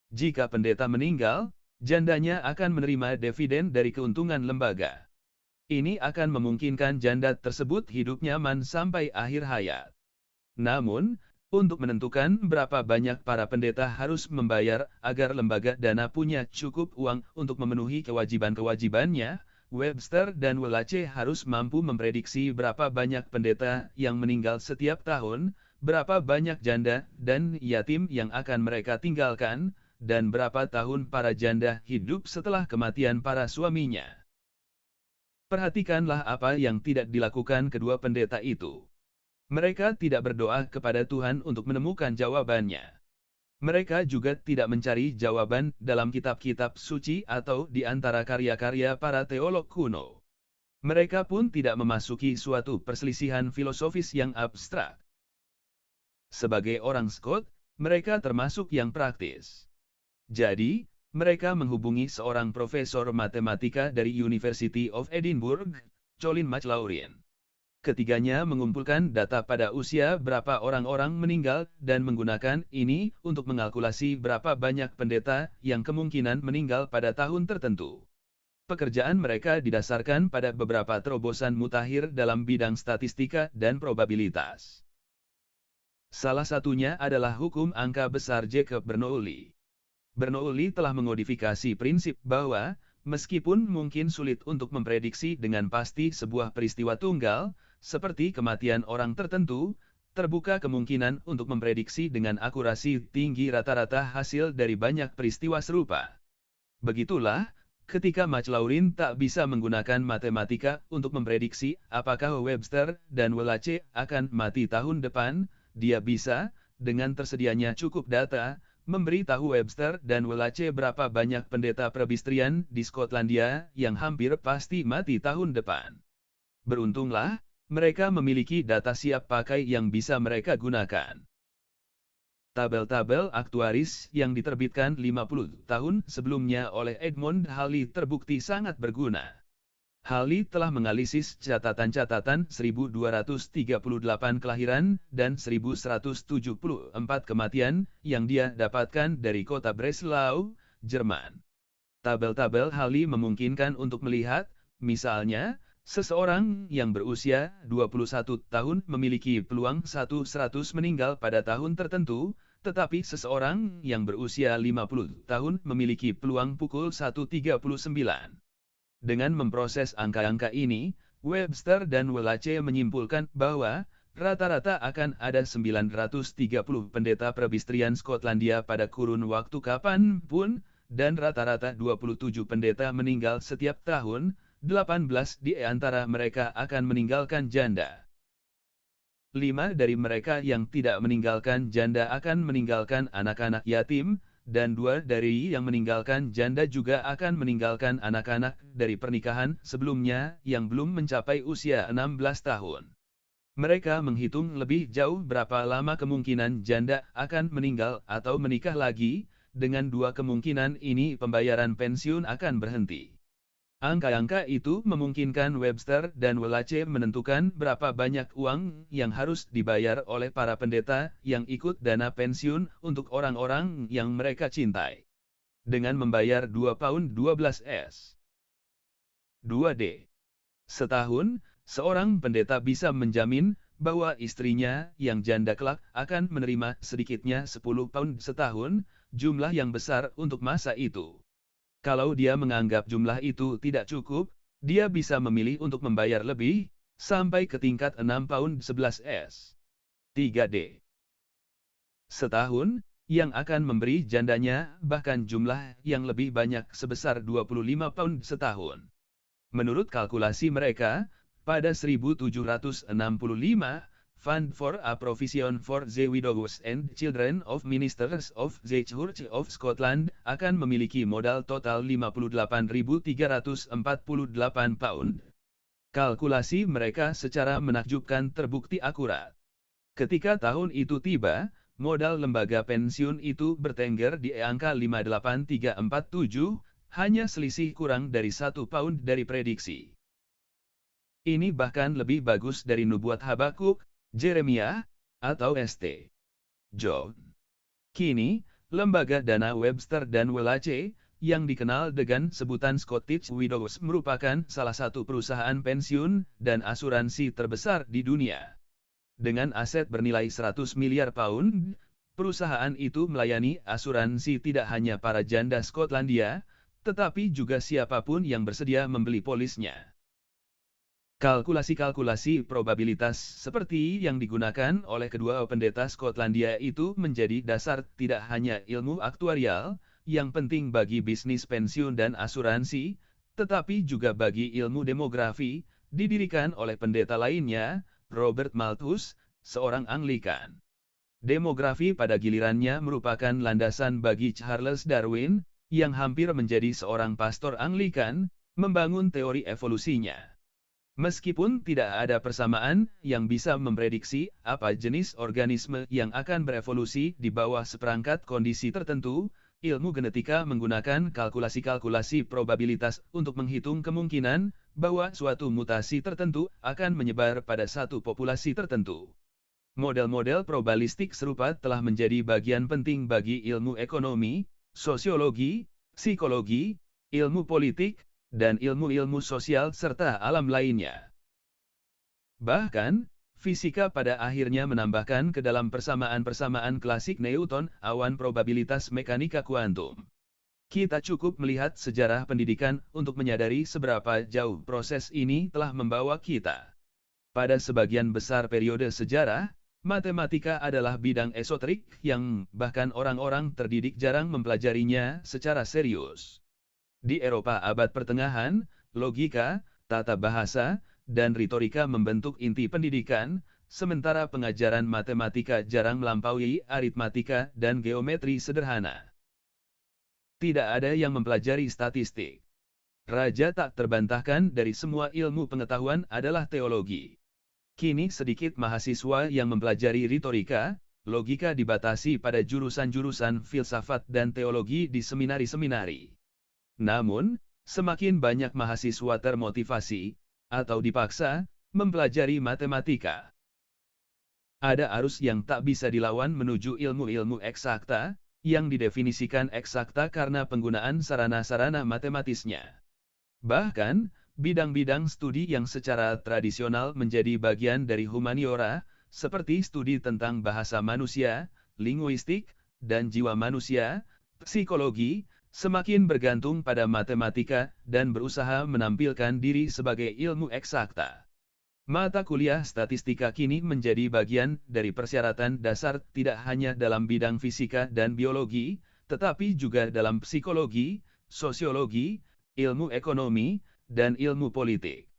Jika pendeta meninggal, jandanya akan menerima dividen dari keuntungan lembaga. Ini akan memungkinkan janda tersebut hidup nyaman sampai akhir hayat. Namun, untuk menentukan berapa banyak para pendeta harus membayar agar lembaga dana punya cukup uang untuk memenuhi kewajiban-kewajibannya, Webster dan Wallace harus mampu memprediksi berapa banyak pendeta yang meninggal setiap tahun, berapa banyak janda dan yatim yang akan mereka tinggalkan, dan berapa tahun para janda hidup setelah kematian para suaminya. Perhatikanlah apa yang tidak dilakukan kedua pendeta itu. Mereka tidak berdoa kepada Tuhan untuk menemukan jawabannya. Mereka juga tidak mencari jawaban dalam kitab-kitab suci atau di antara karya-karya para teolog kuno. Mereka pun tidak memasuki suatu perselisihan filosofis yang abstrak. Sebagai orang Skot, mereka termasuk yang praktis. Jadi, mereka menghubungi seorang profesor matematika dari University of Edinburgh, Colin McLaurin. Ketiganya mengumpulkan data pada usia berapa orang-orang meninggal dan menggunakan ini untuk mengalkulasi berapa banyak pendeta yang kemungkinan meninggal pada tahun tertentu. Pekerjaan mereka didasarkan pada beberapa terobosan mutakhir dalam bidang statistika dan probabilitas. Salah satunya adalah hukum angka besar Jacob Bernoulli. Bernoulli telah mengodifikasi prinsip bahwa, meskipun mungkin sulit untuk memprediksi dengan pasti sebuah peristiwa tunggal, seperti kematian orang tertentu, terbuka kemungkinan untuk memprediksi dengan akurasi tinggi rata-rata hasil dari banyak peristiwa serupa. Begitulah, ketika McLaurin tak bisa menggunakan matematika untuk memprediksi apakah Webster dan Wallace akan mati tahun depan, dia bisa, dengan tersedianya cukup data, memberi tahu Webster dan Wallace berapa banyak pendeta Presbyterian di Skotlandia yang hampir pasti mati tahun depan. Beruntunglah, mereka memiliki data siap pakai yang bisa mereka gunakan. Tabel-tabel aktuaris yang diterbitkan 50 tahun sebelumnya oleh Edmund Halley terbukti sangat berguna. Halley telah menganalisis catatan-catatan 1238 kelahiran dan 1174 kematian yang dia dapatkan dari kota Breslau, Jerman. Tabel-tabel Halley memungkinkan untuk melihat, misalnya, seseorang yang berusia 21 tahun memiliki peluang 1/100 meninggal pada tahun tertentu, tetapi seseorang yang berusia 50 tahun memiliki peluang pukul 1:39. Dengan memproses angka-angka ini, Webster dan Wallace menyimpulkan bahwa rata-rata akan ada 930 pendeta Presbyterian Skotlandia pada kurun waktu kapan pun, dan rata-rata 27 pendeta meninggal setiap tahun. 18 di antara mereka akan meninggalkan janda. 5 dari mereka yang tidak meninggalkan janda akan meninggalkan anak-anak yatim, dan 2 dari yang meninggalkan janda juga akan meninggalkan anak-anak dari pernikahan sebelumnya yang belum mencapai usia 16 tahun. Mereka menghitung lebih jauh berapa lama kemungkinan janda akan meninggal atau menikah lagi, dengan 2 kemungkinan ini pembayaran pensiun akan berhenti. Angka-angka itu memungkinkan Webster dan Wallace menentukan berapa banyak uang yang harus dibayar oleh para pendeta yang ikut dana pensiun untuk orang-orang yang mereka cintai. Dengan membayar 2 pound 12 s. 2D. Setahun, seorang pendeta bisa menjamin bahwa istrinya yang janda kelak akan menerima sedikitnya 10 pound setahun, jumlah yang besar untuk masa itu. Kalau dia menganggap jumlah itu tidak cukup, dia bisa memilih untuk membayar lebih, sampai ke tingkat 6 pound 11 s. 3D. Setahun, yang akan memberi jandanya bahkan jumlah yang lebih banyak sebesar 25 pound setahun. Menurut kalkulasi mereka, pada 1765, Fund for a Provision for the Widows and Children of Ministers of the Church of Scotland akan memiliki modal total 58.348 pound. Kalkulasi mereka secara menakjubkan terbukti akurat. Ketika tahun itu tiba, modal lembaga pensiun itu bertengger di angka 58347, hanya selisih kurang dari 1 pound dari prediksi. Ini bahkan lebih bagus dari nubuat Habakuk, Jeremia, atau St. John. Kini, lembaga dana Webster dan Wallace, yang dikenal dengan sebutan Scottish Widows merupakan salah satu perusahaan pensiun dan asuransi terbesar di dunia. Dengan aset bernilai 100 miliar pound, perusahaan itu melayani asuransi tidak hanya para janda Skotlandia, tetapi juga siapapun yang bersedia membeli polisnya. Kalkulasi-kalkulasi probabilitas seperti yang digunakan oleh kedua pendeta Skotlandia itu menjadi dasar tidak hanya ilmu aktuarial, yang penting bagi bisnis pensiun dan asuransi, tetapi juga bagi ilmu demografi, didirikan oleh pendeta lainnya, Robert Malthus, seorang Anglikan. Demografi pada gilirannya merupakan landasan bagi Charles Darwin, yang hampir menjadi seorang pastor Anglikan, membangun teori evolusinya. Meskipun tidak ada persamaan yang bisa memprediksi apa jenis organisme yang akan berevolusi di bawah seperangkat kondisi tertentu, ilmu genetika menggunakan kalkulasi-kalkulasi probabilitas untuk menghitung kemungkinan bahwa suatu mutasi tertentu akan menyebar pada satu populasi tertentu. Model-model probabilistik serupa telah menjadi bagian penting bagi ilmu ekonomi, sosiologi, psikologi, ilmu politik, dan ilmu-ilmu sosial serta alam lainnya. Bahkan, fisika pada akhirnya menambahkan ke dalam persamaan-persamaan klasik Newton awan probabilitas mekanika kuantum. Kita cukup melihat sejarah pendidikan untuk menyadari seberapa jauh proses ini telah membawa kita. Pada sebagian besar periode sejarah, matematika adalah bidang esoterik yang bahkan orang-orang terdidik jarang mempelajarinya secara serius. Di Eropa abad pertengahan, logika, tata bahasa, dan retorika membentuk inti pendidikan, sementara pengajaran matematika jarang melampaui aritmatika dan geometri sederhana. Tidak ada yang mempelajari statistik. Raja tak terbantahkan dari semua ilmu pengetahuan adalah teologi. Kini sedikit mahasiswa yang mempelajari retorika, logika dibatasi pada jurusan-jurusan filsafat dan teologi di seminari-seminari. Namun, semakin banyak mahasiswa termotivasi, atau dipaksa, mempelajari matematika. Ada arus yang tak bisa dilawan menuju ilmu-ilmu eksakta, yang didefinisikan eksakta karena penggunaan sarana-sarana matematisnya. Bahkan, bidang-bidang studi yang secara tradisional menjadi bagian dari humaniora, seperti studi tentang bahasa manusia, linguistik, dan jiwa manusia, psikologi, semakin bergantung pada matematika dan berusaha menampilkan diri sebagai ilmu eksakta. Mata kuliah statistika kini menjadi bagian dari persyaratan dasar tidak hanya dalam bidang fisika dan biologi, tetapi juga dalam psikologi, sosiologi, ilmu ekonomi, dan ilmu politik.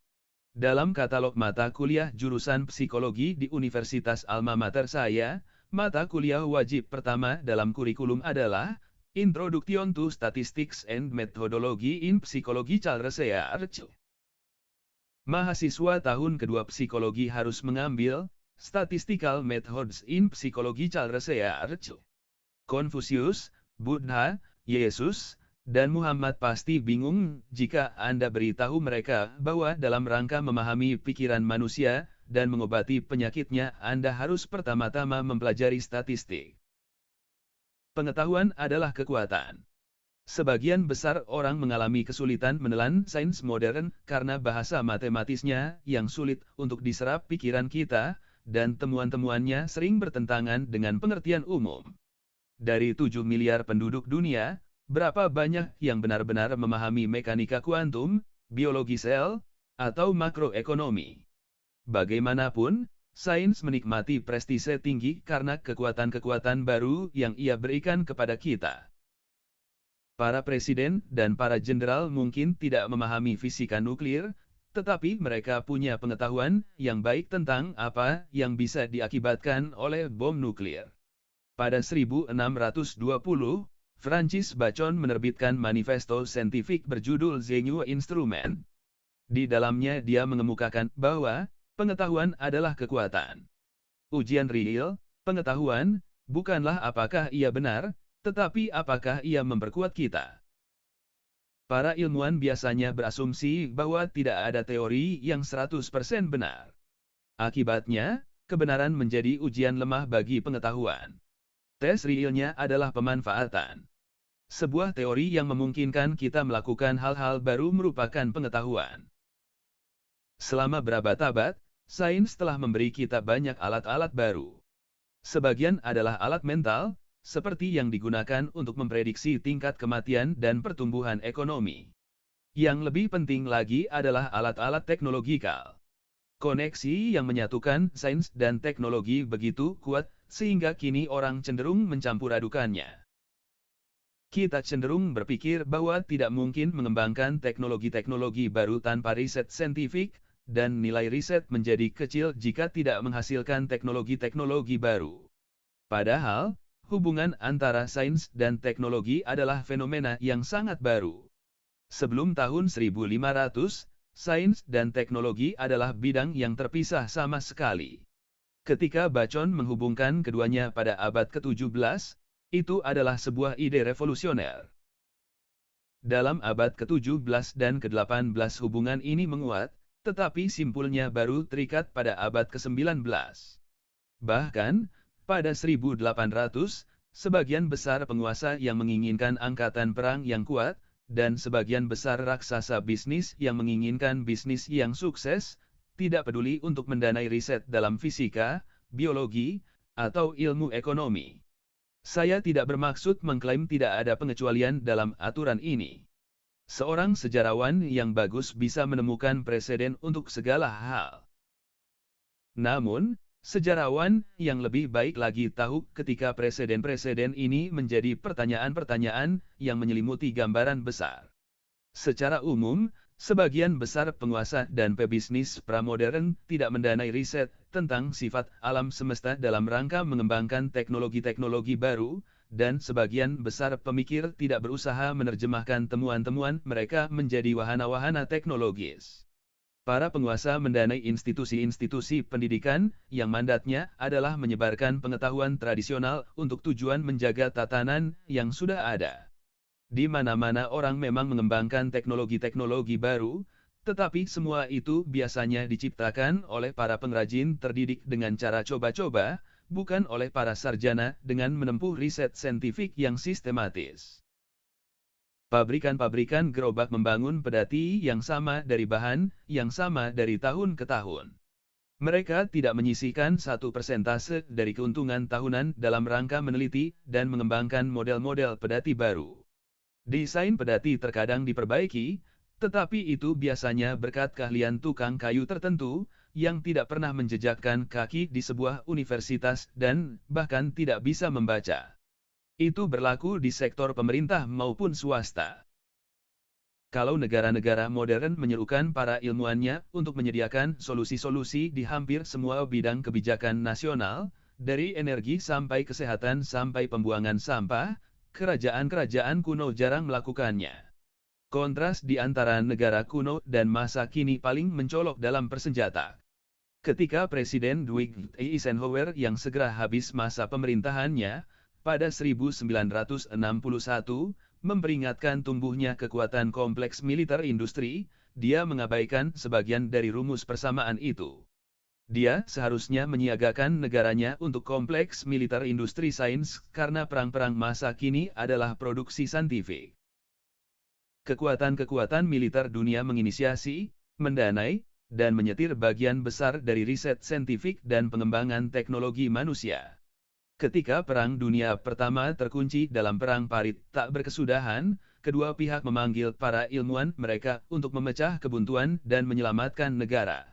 Dalam katalog mata kuliah jurusan psikologi di Universitas Alma Mater saya, mata kuliah wajib pertama dalam kurikulum adalah Introduction to Statistics and Methodology in Psychological Research. Mahasiswa tahun kedua psikologi harus mengambil Statistical Methods in Psychological Research. Konfusius, Buddha, Yesus, Dan Muhammad pasti bingung jika Anda beritahu mereka bahwa dalam rangka memahami pikiran manusia dan mengobati penyakitnya, Anda harus pertama-tama mempelajari statistik. Pengetahuan adalah kekuatan. Sebagian besar orang mengalami kesulitan menelan sains modern karena bahasa matematisnya yang sulit untuk diserap pikiran kita, dan temuan-temuannya sering bertentangan dengan pengertian umum. Dari 7 miliar penduduk dunia, berapa banyak yang benar-benar memahami mekanika kuantum, biologi sel, atau makroekonomi? Bagaimanapun, sains menikmati prestise tinggi karena kekuatan-kekuatan baru yang ia berikan kepada kita. Para presiden dan para jenderal mungkin tidak memahami fisika nuklir, tetapi mereka punya pengetahuan yang baik tentang apa yang bisa diakibatkan oleh bom nuklir. Pada 1620, Francis Bacon menerbitkan manifesto saintifik berjudul The New Instrument. Di dalamnya dia mengemukakan bahwa pengetahuan adalah kekuatan. Ujian real, pengetahuan, bukanlah apakah ia benar, tetapi apakah ia memperkuat kita. Para ilmuwan biasanya berasumsi bahwa tidak ada teori yang 100% benar. Akibatnya, kebenaran menjadi ujian lemah bagi pengetahuan. Tes realnya adalah pemanfaatan. Sebuah teori yang memungkinkan kita melakukan hal-hal baru merupakan pengetahuan. Selama berabad-abad, sains telah memberi kita banyak alat-alat baru. Sebagian adalah alat mental, seperti yang digunakan untuk memprediksi tingkat kematian dan pertumbuhan ekonomi. Yang lebih penting lagi adalah alat-alat teknologikal. Koneksi yang menyatukan sains dan teknologi begitu kuat, sehingga kini orang cenderung mencampur-adukannya. Kita cenderung berpikir bahwa tidak mungkin mengembangkan teknologi-teknologi baru tanpa riset saintifik, dan nilai riset menjadi kecil jika tidak menghasilkan teknologi-teknologi baru. Padahal, hubungan antara sains dan teknologi adalah fenomena yang sangat baru. Sebelum tahun 1500, sains dan teknologi adalah bidang yang terpisah sama sekali. Ketika Bacon menghubungkan keduanya pada abad ke-17, itu adalah sebuah ide revolusioner. Dalam abad ke-17 dan ke-18 hubungan ini menguat, tetapi simpulnya baru terikat pada abad ke-19. Bahkan, pada 1800, sebagian besar penguasa yang menginginkan angkatan perang yang kuat, dan sebagian besar raksasa bisnis yang menginginkan bisnis yang sukses, tidak peduli untuk mendanai riset dalam fisika, biologi, atau ilmu ekonomi. Saya tidak bermaksud mengklaim tidak ada pengecualian dalam aturan ini. Seorang sejarawan yang bagus bisa menemukan preseden untuk segala hal. Namun, sejarawan yang lebih baik lagi tahu ketika preseden-preseden ini menjadi pertanyaan-pertanyaan yang menyelimuti gambaran besar. Secara umum, sebagian besar penguasa dan pebisnis pramodern tidak mendanai riset tentang sifat alam semesta dalam rangka mengembangkan teknologi-teknologi baru, dan sebagian besar pemikir tidak berusaha menerjemahkan temuan-temuan mereka menjadi wahana-wahana teknologis. Para penguasa mendanai institusi-institusi pendidikan yang mandatnya adalah menyebarkan pengetahuan tradisional untuk tujuan menjaga tatanan yang sudah ada. Di mana-mana orang memang mengembangkan teknologi-teknologi baru, tetapi semua itu biasanya diciptakan oleh para pengrajin terdidik dengan cara coba-coba, bukan oleh para sarjana dengan menempuh riset saintifik yang sistematis. Pabrikan-pabrikan gerobak membangun pedati yang sama dari bahan yang sama dari tahun ke tahun. Mereka tidak menyisihkan 1% dari keuntungan tahunan dalam rangka meneliti dan mengembangkan model-model pedati baru. Desain pedati terkadang diperbaiki, tetapi itu biasanya berkat keahlian tukang kayu tertentu, yang tidak pernah menjejakkan kaki di sebuah universitas dan bahkan tidak bisa membaca. Itu berlaku di sektor pemerintah maupun swasta. Kalau negara-negara modern menyerukan para ilmuwannya untuk menyediakan solusi-solusi di hampir semua bidang kebijakan nasional, dari energi sampai kesehatan sampai pembuangan sampah, kerajaan-kerajaan kuno jarang melakukannya. Kontras di antara negara kuno dan masa kini paling mencolok dalam persenjata. Ketika Presiden Dwight Eisenhower yang segera habis masa pemerintahannya, pada 1961, memperingatkan tumbuhnya kekuatan kompleks militer industri, dia mengabaikan sebagian dari rumus persamaan itu. Dia seharusnya menyiagakan negaranya untuk kompleks militer industri sains karena perang-perang masa kini adalah produksi saintifik. Kekuatan-kekuatan militer dunia menginisiasi, mendanai, dan menyetir bagian besar dari riset saintifik dan pengembangan teknologi manusia. Ketika Perang Dunia Pertama terkunci dalam Perang Parit tak berkesudahan, kedua pihak memanggil para ilmuwan mereka untuk memecah kebuntuan dan menyelamatkan negara.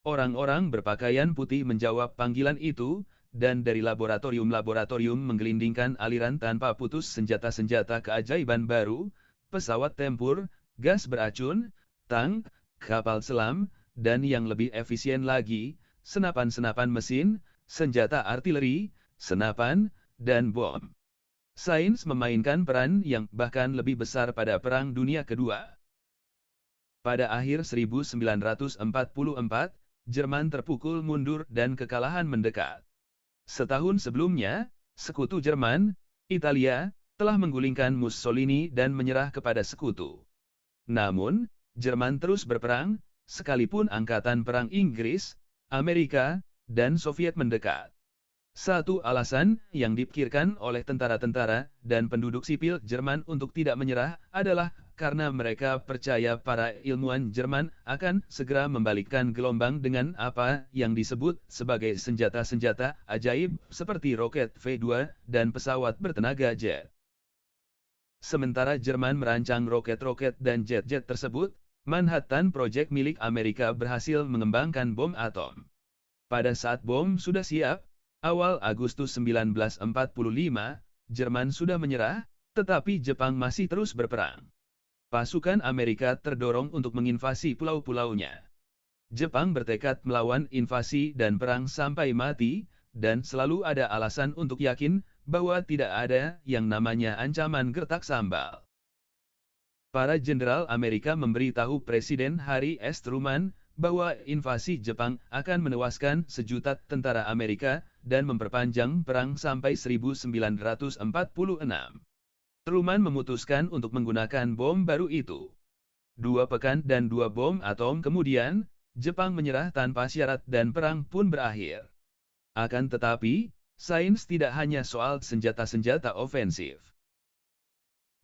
Orang-orang berpakaian putih menjawab panggilan itu, dan dari laboratorium-laboratorium menggelindingkan aliran tanpa putus senjata-senjata keajaiban baru, pesawat tempur, gas beracun, tank, kapal selam, dan yang lebih efisien lagi, senapan-senapan mesin, senjata artileri, senapan, dan bom. Sains memainkan peran yang bahkan lebih besar pada Perang Dunia Kedua. Pada akhir 1944, Jerman terpukul mundur dan kekalahan mendekat. Setahun sebelumnya, sekutu Jerman, Italia, telah menggulingkan Mussolini dan menyerah kepada sekutu. Namun, Jerman terus berperang, sekalipun angkatan perang Inggris, Amerika, dan Soviet mendekat. Satu alasan yang dipikirkan oleh tentara-tentara dan penduduk sipil Jerman untuk tidak menyerah adalah karena mereka percaya para ilmuwan Jerman akan segera membalikkan gelombang dengan apa yang disebut sebagai senjata-senjata ajaib seperti roket V2 dan pesawat bertenaga jet. Sementara Jerman merancang roket-roket dan jet-jet tersebut, Manhattan Project milik Amerika berhasil mengembangkan bom atom. Pada saat bom sudah siap, awal Agustus 1945, Jerman sudah menyerah, tetapi Jepang masih terus berperang. Pasukan Amerika terdorong untuk menginvasi pulau-pulaunya. Jepang bertekad melawan invasi dan perang sampai mati, dan selalu ada alasan untuk yakin bahwa tidak ada yang namanya ancaman gertak sambal. Para jenderal Amerika memberitahu Presiden Harry S. Truman bahwa invasi Jepang akan menewaskan 1.000.000 tentara Amerika dan memperpanjang perang sampai 1946. Truman memutuskan untuk menggunakan bom baru itu. 2 pekan dan 2 bom atom kemudian, Jepang menyerah tanpa syarat dan perang pun berakhir. Akan tetapi, sains tidak hanya soal senjata-senjata ofensif.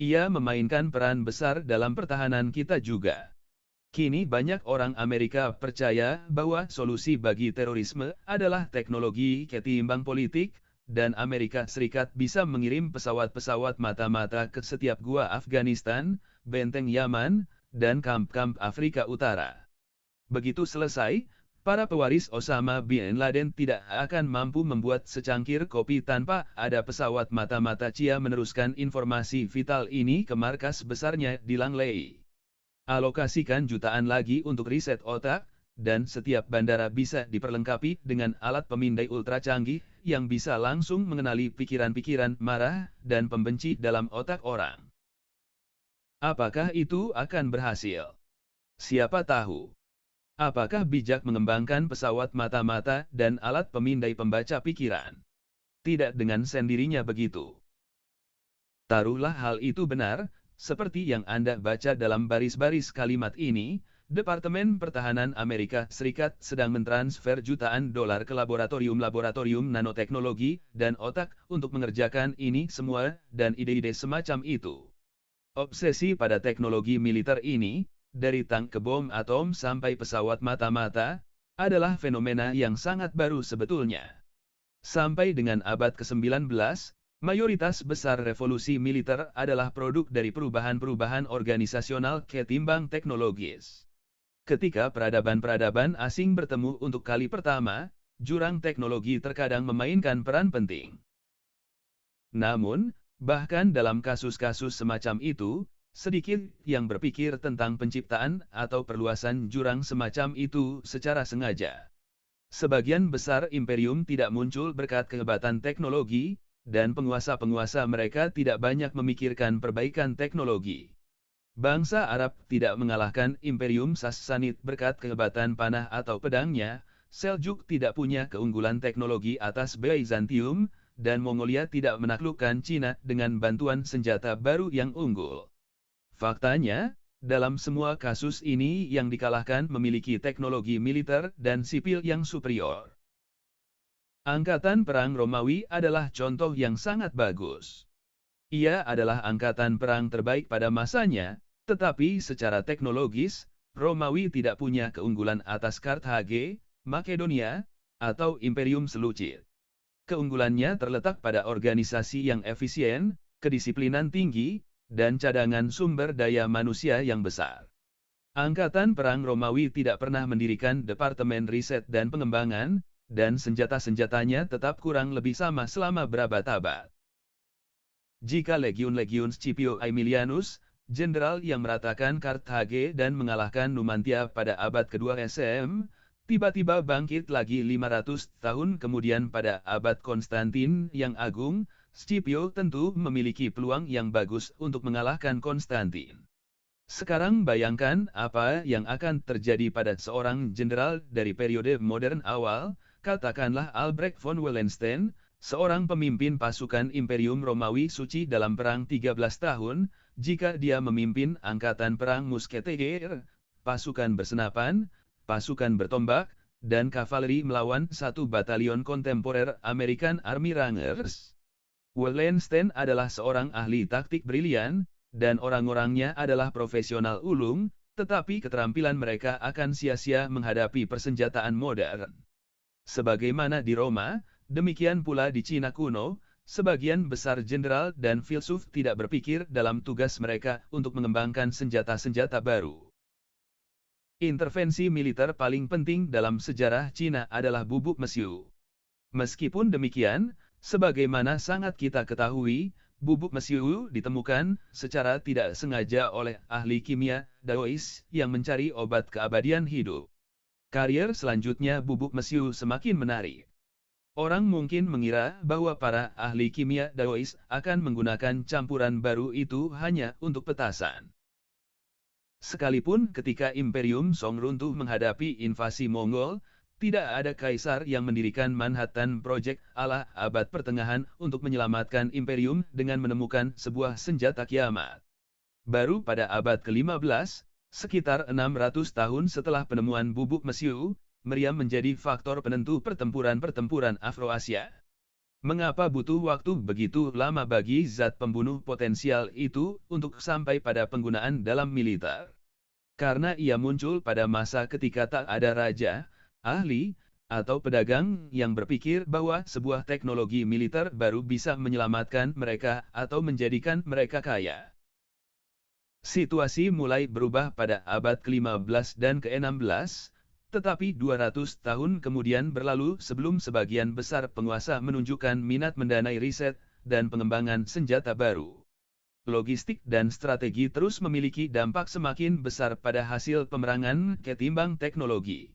Ia memainkan peran besar dalam pertahanan kita juga. Kini banyak orang Amerika percaya bahwa solusi bagi terorisme adalah teknologi ketimbang politik, dan Amerika Serikat bisa mengirim pesawat-pesawat mata-mata ke setiap gua Afghanistan, benteng Yaman, dan kamp-kamp Afrika Utara. Begitu selesai, para pewaris Osama bin Laden tidak akan mampu membuat secangkir kopi tanpa ada pesawat mata-mata. Cia meneruskan informasi vital ini ke markas besarnya di Langley. Alokasikan jutaan lagi untuk riset otak, dan setiap bandara bisa diperlengkapi dengan alat pemindai ultra canggih yang bisa langsung mengenali pikiran-pikiran marah dan pembenci dalam otak orang. Apakah itu akan berhasil? Siapa tahu. Apakah bijak mengembangkan pesawat mata-mata dan alat pemindai pembaca pikiran? Tidak dengan sendirinya begitu. Taruhlah hal itu benar, seperti yang Anda baca dalam baris-baris kalimat ini, Departemen Pertahanan Amerika Serikat sedang mentransfer jutaan dolar ke laboratorium-laboratorium nanoteknologi dan otak untuk mengerjakan ini semua dan ide-ide semacam itu. Obsesi pada teknologi militer ini, dari tank ke bom atom sampai pesawat mata-mata, adalah fenomena yang sangat baru sebetulnya. Sampai dengan abad ke-19, mayoritas besar revolusi militer adalah produk dari perubahan-perubahan organisasional ketimbang teknologis. Ketika peradaban-peradaban asing bertemu untuk kali pertama, jurang teknologi terkadang memainkan peran penting. Namun, bahkan dalam kasus-kasus semacam itu, sedikit yang berpikir tentang penciptaan atau perluasan jurang semacam itu secara sengaja. Sebagian besar imperium tidak muncul berkat kehebatan teknologi, dan penguasa-penguasa mereka tidak banyak memikirkan perbaikan teknologi. Bangsa Arab tidak mengalahkan Imperium Sassanid berkat kehebatan panah atau pedangnya, Seljuk tidak punya keunggulan teknologi atas Byzantium, dan Mongolia tidak menaklukkan Cina dengan bantuan senjata baru yang unggul. Faktanya, dalam semua kasus ini yang dikalahkan memiliki teknologi militer dan sipil yang superior. Angkatan Perang Romawi adalah contoh yang sangat bagus. Ia adalah angkatan perang terbaik pada masanya, tetapi secara teknologis, Romawi tidak punya keunggulan atas Karthage, Makedonia, atau Imperium Selucid. Keunggulannya terletak pada organisasi yang efisien, kedisiplinan tinggi, dan cadangan sumber daya manusia yang besar. Angkatan Perang Romawi tidak pernah mendirikan departemen riset dan pengembangan, dan senjata-senjatanya tetap kurang lebih sama selama berabad-abad. Jika legiun-legiun Scipio Aemilianus, jenderal yang meratakan Karthage dan mengalahkan Numantia pada abad kedua SM, tiba-tiba bangkit lagi 500 tahun kemudian pada abad Konstantin yang Agung, Scipio tentu memiliki peluang yang bagus untuk mengalahkan Konstantin. Sekarang bayangkan apa yang akan terjadi pada seorang jenderal dari periode modern awal, katakanlah Albrecht von Wallenstein, seorang pemimpin pasukan Imperium Romawi Suci dalam perang 13 tahun, jika dia memimpin angkatan perang musketeer, pasukan bersenapan, pasukan bertombak, dan kavaleri melawan satu batalion kontemporer American Army Rangers. Wallenstein adalah seorang ahli taktik brilian, dan orang-orangnya adalah profesional ulung, tetapi keterampilan mereka akan sia-sia menghadapi persenjataan modern. Sebagaimana di Roma, demikian pula di Cina kuno, sebagian besar jenderal dan filsuf tidak berpikir dalam tugas mereka untuk mengembangkan senjata-senjata baru. Intervensi militer paling penting dalam sejarah Cina adalah bubuk mesiu. Meskipun demikian, sebagaimana sangat kita ketahui, bubuk mesiu ditemukan secara tidak sengaja oleh ahli kimia Daois yang mencari obat keabadian hidup. Karier selanjutnya bubuk mesiu semakin menarik. Orang mungkin mengira bahwa para ahli kimia Daois akan menggunakan campuran baru itu hanya untuk petasan. Sekalipun ketika Imperium Song runtuh menghadapi invasi Mongol, tidak ada kaisar yang mendirikan Manhattan Project ala abad pertengahan untuk menyelamatkan Imperium dengan menemukan sebuah senjata kiamat. Baru pada abad ke-15, sekitar 600 tahun setelah penemuan bubuk mesiu, meriam menjadi faktor penentu pertempuran-pertempuran Afroasia. Mengapa butuh waktu begitu lama bagi zat pembunuh potensial itu untuk sampai pada penggunaan dalam militer? Karena ia muncul pada masa ketika tak ada raja, ahli, atau pedagang yang berpikir bahwa sebuah teknologi militer baru bisa menyelamatkan mereka atau menjadikan mereka kaya. Situasi mulai berubah pada abad ke-15 dan ke-16, tetapi 200 tahun kemudian berlalu sebelum sebagian besar penguasa menunjukkan minat mendanai riset dan pengembangan senjata baru. Logistik dan strategi terus memiliki dampak semakin besar pada hasil pemerangan ketimbang teknologi.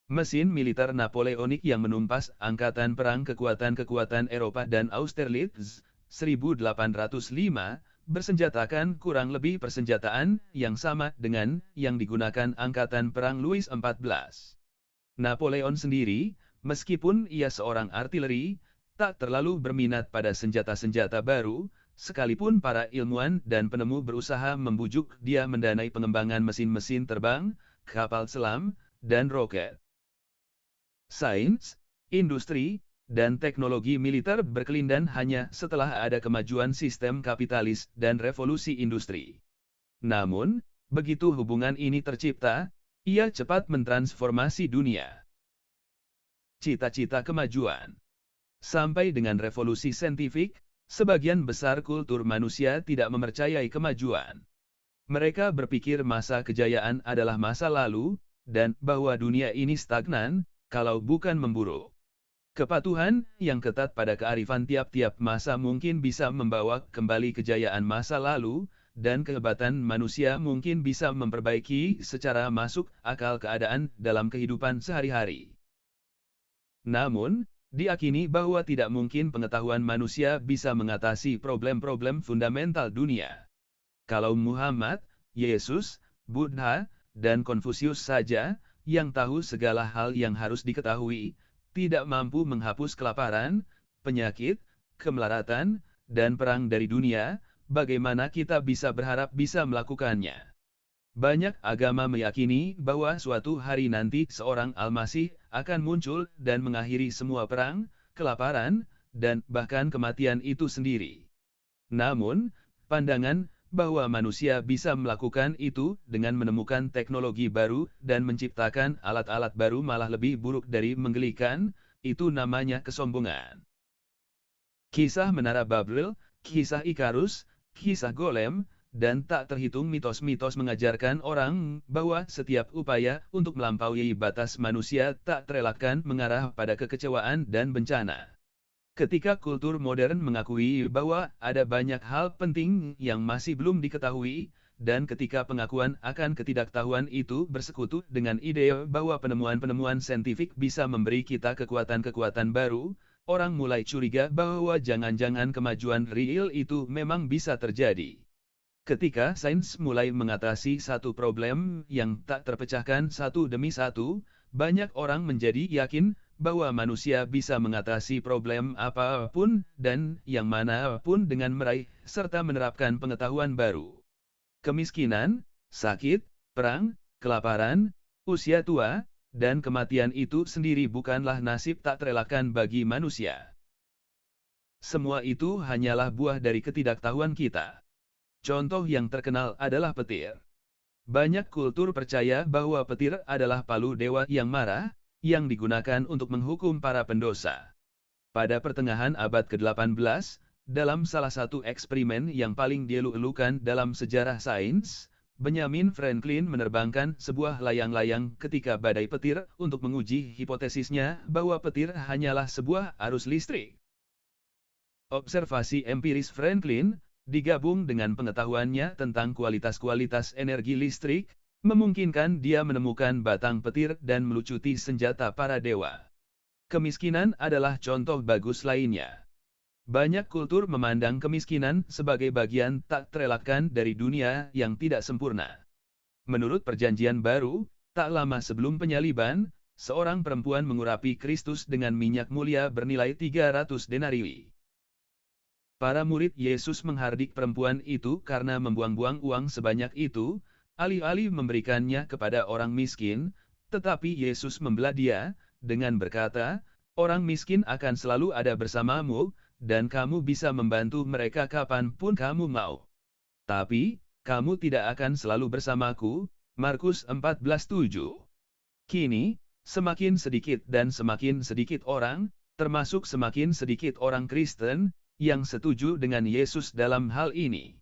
Mesin militer Napoleonik yang menumpas angkatan perang kekuatan-kekuatan Eropa dan Austerlitz, 1805, bersenjatakan kurang lebih persenjataan yang sama dengan yang digunakan angkatan perang Louis XIV. Napoleon sendiri, meskipun ia seorang artileri, tak terlalu berminat pada senjata-senjata baru, sekalipun para ilmuwan dan penemu berusaha membujuk dia mendanai pengembangan mesin-mesin terbang, kapal selam, dan roket. Sains, industri, dan teknologi militer berkelindan hanya setelah ada kemajuan sistem kapitalis dan revolusi industri. Namun, begitu hubungan ini tercipta, ia cepat mentransformasi dunia. Cita-cita kemajuan. Sampai dengan revolusi saintifik, sebagian besar kultur manusia tidak mempercayai kemajuan. Mereka berpikir masa kejayaan adalah masa lalu, dan bahwa dunia ini stagnan, kalau bukan memburuk. Kepatuhan yang ketat pada kearifan tiap-tiap masa mungkin bisa membawa kembali kejayaan masa lalu, dan kehebatan manusia mungkin bisa memperbaiki secara masuk akal keadaan dalam kehidupan sehari-hari. Namun, diakini bahwa tidak mungkin pengetahuan manusia bisa mengatasi problem-problem fundamental dunia. Kalau Muhammad, Yesus, Buddha, dan Konfusius saja, yang tahu segala hal yang harus diketahui, tidak mampu menghapus kelaparan, penyakit, kemelaratan, dan perang dari dunia, bagaimana kita bisa berharap bisa melakukannya? Banyak agama meyakini bahwa suatu hari nanti seorang Al-Masih akan muncul dan mengakhiri semua perang, kelaparan, dan bahkan kematian itu sendiri. Namun, pandangan bahwa manusia bisa melakukan itu dengan menemukan teknologi baru dan menciptakan alat-alat baru malah lebih buruk dari menggelikan, itu namanya kesombongan. Kisah Menara Babel, kisah Ikarus, kisah Golem, dan tak terhitung mitos-mitos mengajarkan orang bahwa setiap upaya untuk melampaui batas manusia tak terelakkan mengarah pada kekecewaan dan bencana. Ketika kultur modern mengakui bahwa ada banyak hal penting yang masih belum diketahui, dan ketika pengakuan akan ketidaktahuan itu bersekutu dengan ide bahwa penemuan-penemuan saintifik bisa memberi kita kekuatan-kekuatan baru, orang mulai curiga bahwa jangan-jangan kemajuan real itu memang bisa terjadi. Ketika sains mulai mengatasi satu problem yang tak terpecahkan satu demi satu, banyak orang menjadi yakin bahwa manusia bisa mengatasi problem apapun dan yang manapun dengan meraih serta menerapkan pengetahuan baru. Kemiskinan, sakit, perang, kelaparan, usia tua, dan kematian itu sendiri bukanlah nasib tak terelakkan bagi manusia. Semua itu hanyalah buah dari ketidaktahuan kita. Contoh yang terkenal adalah petir. Banyak kultur percaya bahwa petir adalah palu dewa yang marah, yang digunakan untuk menghukum para pendosa. Pada pertengahan abad ke-18, dalam salah satu eksperimen yang paling dielu-elukan dalam sejarah sains, Benjamin Franklin menerbangkan sebuah layang-layang ketika badai petir untuk menguji hipotesisnya bahwa petir hanyalah sebuah arus listrik. Observasi empiris Franklin, digabung dengan pengetahuannya tentang kualitas-kualitas energi listrik, memungkinkan dia menemukan batang petir dan melucuti senjata para dewa. Kemiskinan adalah contoh bagus lainnya. Banyak kultur memandang kemiskinan sebagai bagian tak terelakkan dari dunia yang tidak sempurna. Menurut Perjanjian Baru, tak lama sebelum penyaliban, seorang perempuan mengurapi Kristus dengan minyak mulia bernilai 300 denariwi. Para murid Yesus menghardik perempuan itu karena membuang-buang uang sebanyak itu, alih-alih memberikannya kepada orang miskin, tetapi Yesus membelah dia, dengan berkata, orang miskin akan selalu ada bersamamu, dan kamu bisa membantu mereka kapanpun kamu mau. Tapi, kamu tidak akan selalu bersamaku, Markus 14:7. Kini, semakin sedikit dan semakin sedikit orang, termasuk semakin sedikit orang Kristen, yang setuju dengan Yesus dalam hal ini.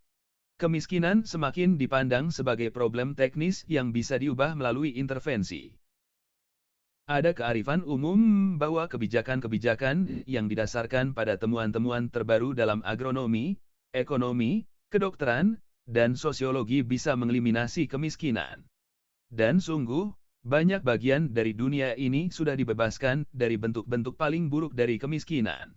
Kemiskinan semakin dipandang sebagai problem teknis yang bisa diubah melalui intervensi. Ada kearifan umum bahwa kebijakan-kebijakan yang didasarkan pada temuan-temuan terbaru dalam agronomi, ekonomi, kedokteran, dan sosiologi bisa mengeliminasi kemiskinan. Dan sungguh, banyak bagian dari dunia ini sudah dibebaskan dari bentuk-bentuk paling buruk dari kemiskinan.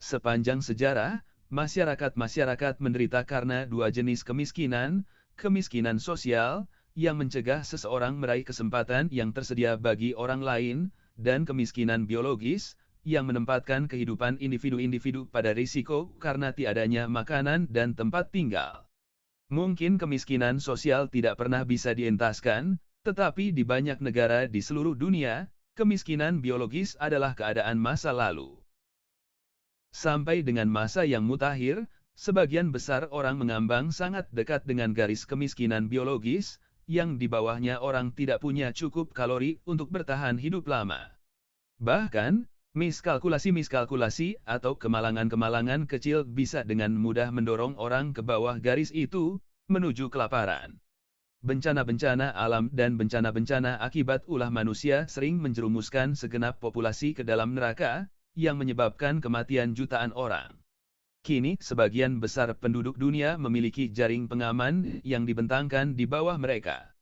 Sepanjang sejarah, masyarakat-masyarakat menderita karena dua jenis kemiskinan, kemiskinan sosial, yang mencegah seseorang meraih kesempatan yang tersedia bagi orang lain, dan kemiskinan biologis, yang menempatkan kehidupan individu-individu pada risiko karena tiadanya makanan dan tempat tinggal. Mungkin kemiskinan sosial tidak pernah bisa dientaskan, tetapi di banyak negara di seluruh dunia, kemiskinan biologis adalah keadaan masa lalu. Sampai dengan masa yang mutakhir, sebagian besar orang mengambang sangat dekat dengan garis kemiskinan biologis, yang di bawahnya orang tidak punya cukup kalori untuk bertahan hidup lama. Bahkan, miskalkulasi atau kemalangan-kemalangan kecil bisa dengan mudah mendorong orang ke bawah garis itu, menuju kelaparan. Bencana-bencana alam dan bencana-bencana akibat ulah manusia sering menjerumuskan segenap populasi ke dalam neraka, yang menyebabkan kematian jutaan orang. Kini, sebagian besar penduduk dunia memiliki jaring pengaman yang dibentangkan di bawah mereka.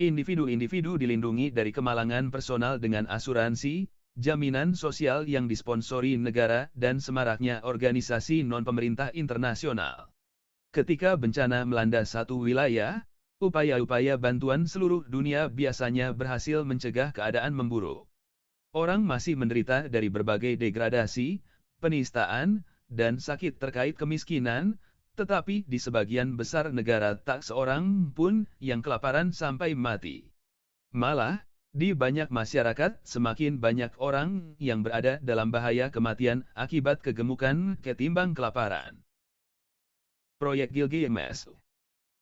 Individu-individu dilindungi dari kemalangan personal dengan asuransi, jaminan sosial yang disponsori negara, dan semaraknya organisasi non-pemerintah internasional. Ketika bencana melanda satu wilayah, upaya-upaya bantuan seluruh dunia biasanya berhasil mencegah keadaan memburuk. Orang masih menderita dari berbagai degradasi, penistaan, dan sakit terkait kemiskinan, tetapi di sebagian besar negara tak seorang pun yang kelaparan sampai mati. Malah, di banyak masyarakat semakin banyak orang yang berada dalam bahaya kematian akibat kegemukan ketimbang kelaparan. Proyek Gilgamesh.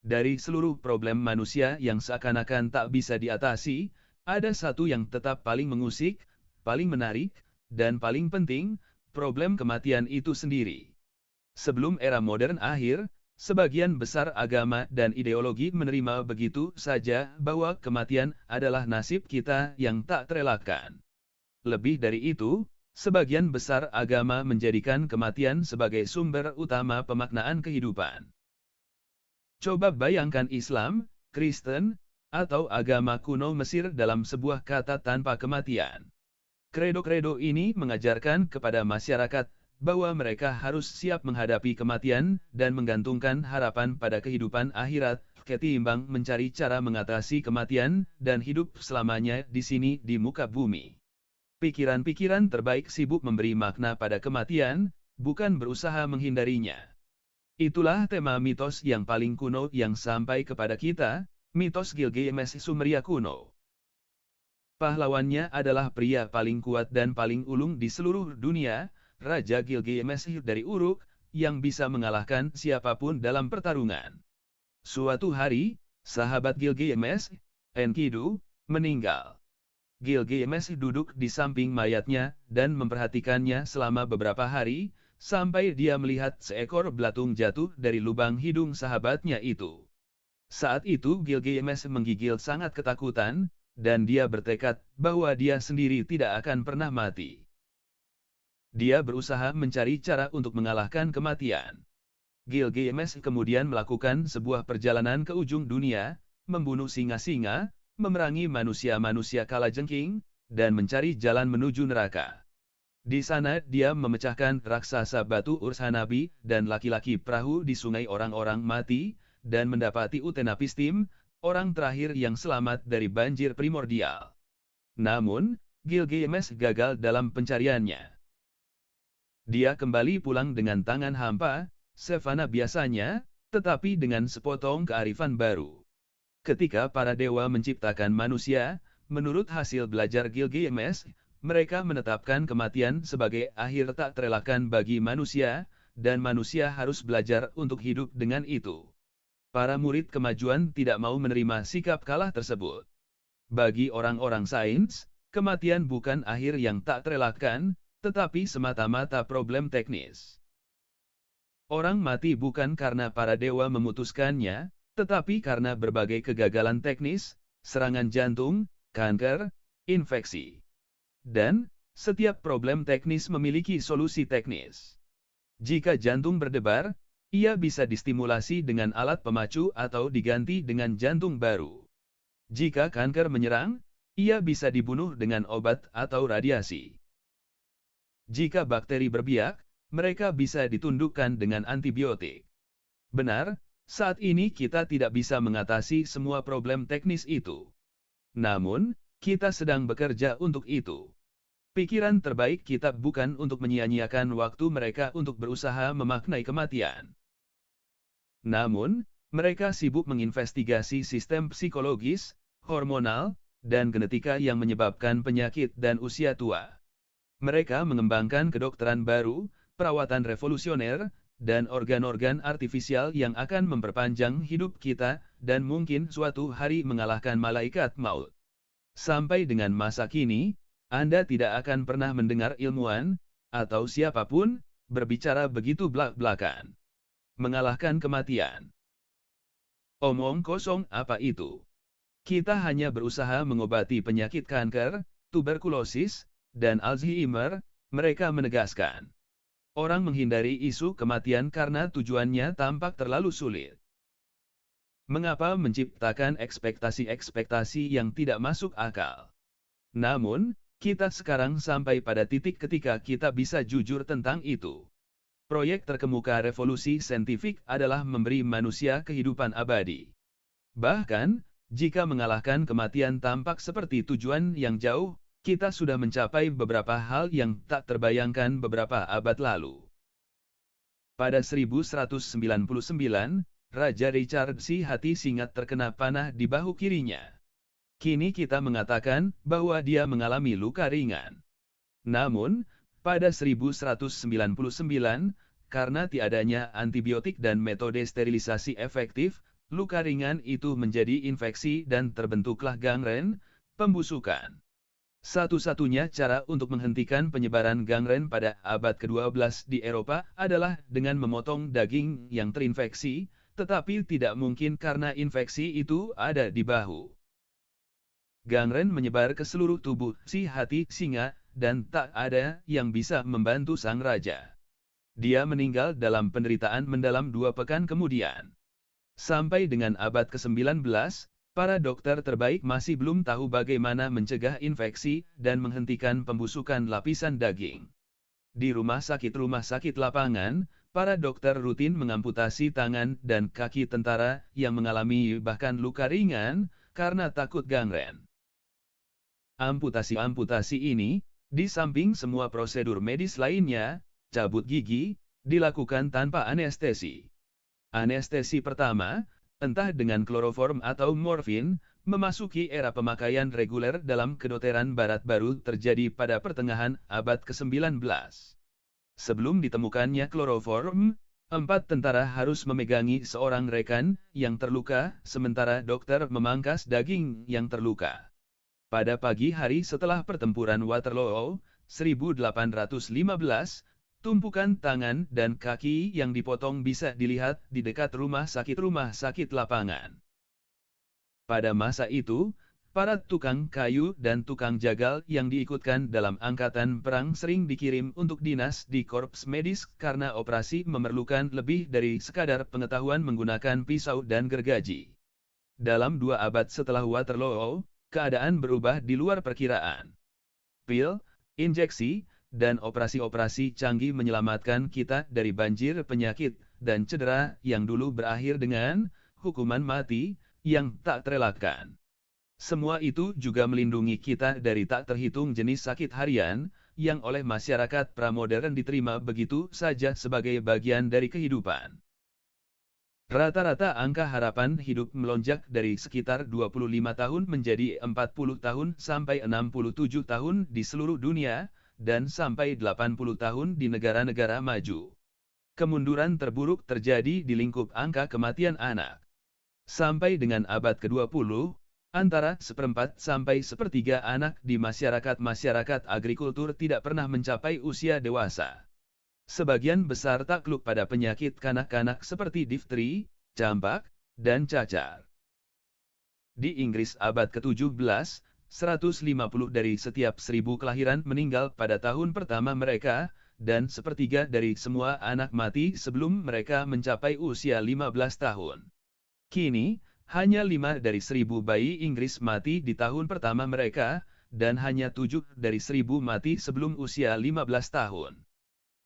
Dari seluruh problem manusia yang seakan-akan tak bisa diatasi, ada satu yang tetap paling mengusik, paling menarik, dan paling penting, problem kematian itu sendiri. Sebelum era modern akhir, sebagian besar agama dan ideologi menerima begitu saja bahwa kematian adalah nasib kita yang tak terelakkan. Lebih dari itu, sebagian besar agama menjadikan kematian sebagai sumber utama pemaknaan kehidupan. Coba bayangkan Islam, Kristen, atau agama kuno Mesir dalam sebuah kata tanpa kematian. Kredo-kredo ini mengajarkan kepada masyarakat bahwa mereka harus siap menghadapi kematian dan menggantungkan harapan pada kehidupan akhirat, ketimbang mencari cara mengatasi kematian dan hidup selamanya di sini di muka bumi. Pikiran-pikiran terbaik sibuk memberi makna pada kematian, bukan berusaha menghindarinya. Itulah tema mitos yang paling kuno yang sampai kepada kita, mitos Gilgamesh Sumeria kuno. Pahlawannya adalah pria paling kuat dan paling ulung di seluruh dunia, Raja Gilgamesh dari Uruk, yang bisa mengalahkan siapapun dalam pertarungan. Suatu hari, sahabat Gilgamesh, Enkidu, meninggal. Gilgamesh duduk di samping mayatnya dan memperhatikannya selama beberapa hari, sampai dia melihat seekor belatung jatuh dari lubang hidung sahabatnya itu. Saat itu Gilgamesh menggigil sangat ketakutan, dan dia bertekad bahwa dia sendiri tidak akan pernah mati. Dia berusaha mencari cara untuk mengalahkan kematian. Gilgamesh kemudian melakukan sebuah perjalanan ke ujung dunia, membunuh singa-singa, memerangi manusia-manusia kalajengking, dan mencari jalan menuju neraka. Di sana dia memecahkan raksasa batu Urshanabi dan laki-laki perahu di sungai orang-orang mati, dan mendapati Utenapistim, orang terakhir yang selamat dari banjir primordial. Namun, Gilgamesh gagal dalam pencariannya. Dia kembali pulang dengan tangan hampa, sevana biasanya, tetapi dengan sepotong kearifan baru. Ketika para dewa menciptakan manusia, menurut hasil belajar Gilgamesh, mereka menetapkan kematian sebagai akhir tak terelakkan bagi manusia, dan manusia harus belajar untuk hidup dengan itu. Para murid kemajuan tidak mau menerima sikap kalah tersebut. Bagi orang-orang sains, kematian bukan akhir yang tak terelakkan, tetapi semata-mata problem teknis. Orang mati bukan karena para dewa memutuskannya, tetapi karena berbagai kegagalan teknis, serangan jantung, kanker, infeksi. Dan, setiap problem teknis memiliki solusi teknis. Jika jantung berdebar, ia bisa distimulasi dengan alat pemacu atau diganti dengan jantung baru. Jika kanker menyerang, ia bisa dibunuh dengan obat atau radiasi. Jika bakteri berbiak, mereka bisa ditundukkan dengan antibiotik. Benar, saat ini kita tidak bisa mengatasi semua problem teknis itu. Namun, kita sedang bekerja untuk itu. Pikiran terbaik kita bukan untuk menyia-nyiakan waktu mereka untuk berusaha memaknai kematian. Namun, mereka sibuk menginvestigasi sistem psikologis, hormonal, dan genetika yang menyebabkan penyakit dan usia tua. Mereka mengembangkan kedokteran baru, perawatan revolusioner, dan organ-organ artifisial yang akan memperpanjang hidup kita, dan mungkin suatu hari mengalahkan malaikat maut. Sampai dengan masa kini, Anda tidak akan pernah mendengar ilmuwan, atau siapapun, berbicara begitu belak-belakan. Mengalahkan kematian. Omong kosong apa itu? Kita hanya berusaha mengobati penyakit kanker, tuberkulosis, dan Alzheimer, mereka menegaskan. Orang menghindari isu kematian karena tujuannya tampak terlalu sulit. Mengapa menciptakan ekspektasi-ekspektasi yang tidak masuk akal? Namun, kita sekarang sampai pada titik ketika kita bisa jujur tentang itu. Proyek terkemuka revolusi saintifik adalah memberi manusia kehidupan abadi. Bahkan, jika mengalahkan kematian tampak seperti tujuan yang jauh, kita sudah mencapai beberapa hal yang tak terbayangkan beberapa abad lalu. Pada 1199, Raja Richard si Hati Singa terkena panah di bahu kirinya. Kini kita mengatakan bahwa dia mengalami luka ringan. Namun, pada 1199, karena tiadanya antibiotik dan metode sterilisasi efektif, luka ringan itu menjadi infeksi dan terbentuklah gangren, pembusukan. Satu-satunya cara untuk menghentikan penyebaran gangren pada abad ke-12 di Eropa adalah dengan memotong daging yang terinfeksi, tetapi tidak mungkin karena infeksi itu ada di bahu. Gangren menyebar ke seluruh tubuh si Hati Singa, dan tak ada yang bisa membantu sang raja. Dia meninggal dalam penderitaan mendalam 2 pekan kemudian. Sampai dengan abad ke-19, para dokter terbaik masih belum tahu bagaimana mencegah infeksi dan menghentikan pembusukan lapisan daging. Di rumah sakit lapangan, para dokter rutin mengamputasi tangan dan kaki tentara yang mengalami bahkan luka ringan karena takut gangren. Amputasi ini, di samping semua prosedur medis lainnya, cabut gigi, dilakukan tanpa anestesi. Anestesi pertama, entah dengan kloroform atau morfin, memasuki era pemakaian reguler dalam kedokteran barat baru terjadi pada pertengahan abad ke-19. Sebelum ditemukannya kloroform, 4 tentara harus memegangi seorang rekan yang terluka, sementara dokter memangkas daging yang terluka. Pada pagi hari setelah pertempuran Waterloo, 1815, tumpukan tangan dan kaki yang dipotong bisa dilihat di dekat rumah sakit lapangan. Pada masa itu, para tukang kayu dan tukang jagal yang diikutkan dalam angkatan perang sering dikirim untuk dinas di korps medis karena operasi memerlukan lebih dari sekadar pengetahuan menggunakan pisau dan gergaji. Dalam 2 abad setelah Waterloo, keadaan berubah di luar perkiraan. Pil, injeksi, dan operasi-operasi canggih menyelamatkan kita dari banjir penyakit dan cedera yang dulu berakhir dengan hukuman mati yang tak terelakkan. Semua itu juga melindungi kita dari tak terhitung jenis sakit harian yang oleh masyarakat pramodern diterima begitu saja sebagai bagian dari kehidupan. Rata-rata angka harapan hidup melonjak dari sekitar 25 tahun menjadi 40 tahun sampai 67 tahun di seluruh dunia, dan sampai 80 tahun di negara-negara maju. Kemunduran terburuk terjadi di lingkup angka kematian anak. Sampai dengan abad ke-20, antara 1/4 sampai 1/3 anak di masyarakat agrikultur tidak pernah mencapai usia dewasa. Sebagian besar takluk pada penyakit kanak-kanak seperti difteri, campak, dan cacar. Di Inggris abad ke-17, 150 dari setiap 1000 kelahiran meninggal pada tahun pertama mereka, dan 1/3 dari semua anak mati sebelum mereka mencapai usia 15 tahun. Kini, hanya 5 dari 1000 bayi Inggris mati di tahun pertama mereka, dan hanya 7 dari 1000 mati sebelum usia 15 tahun.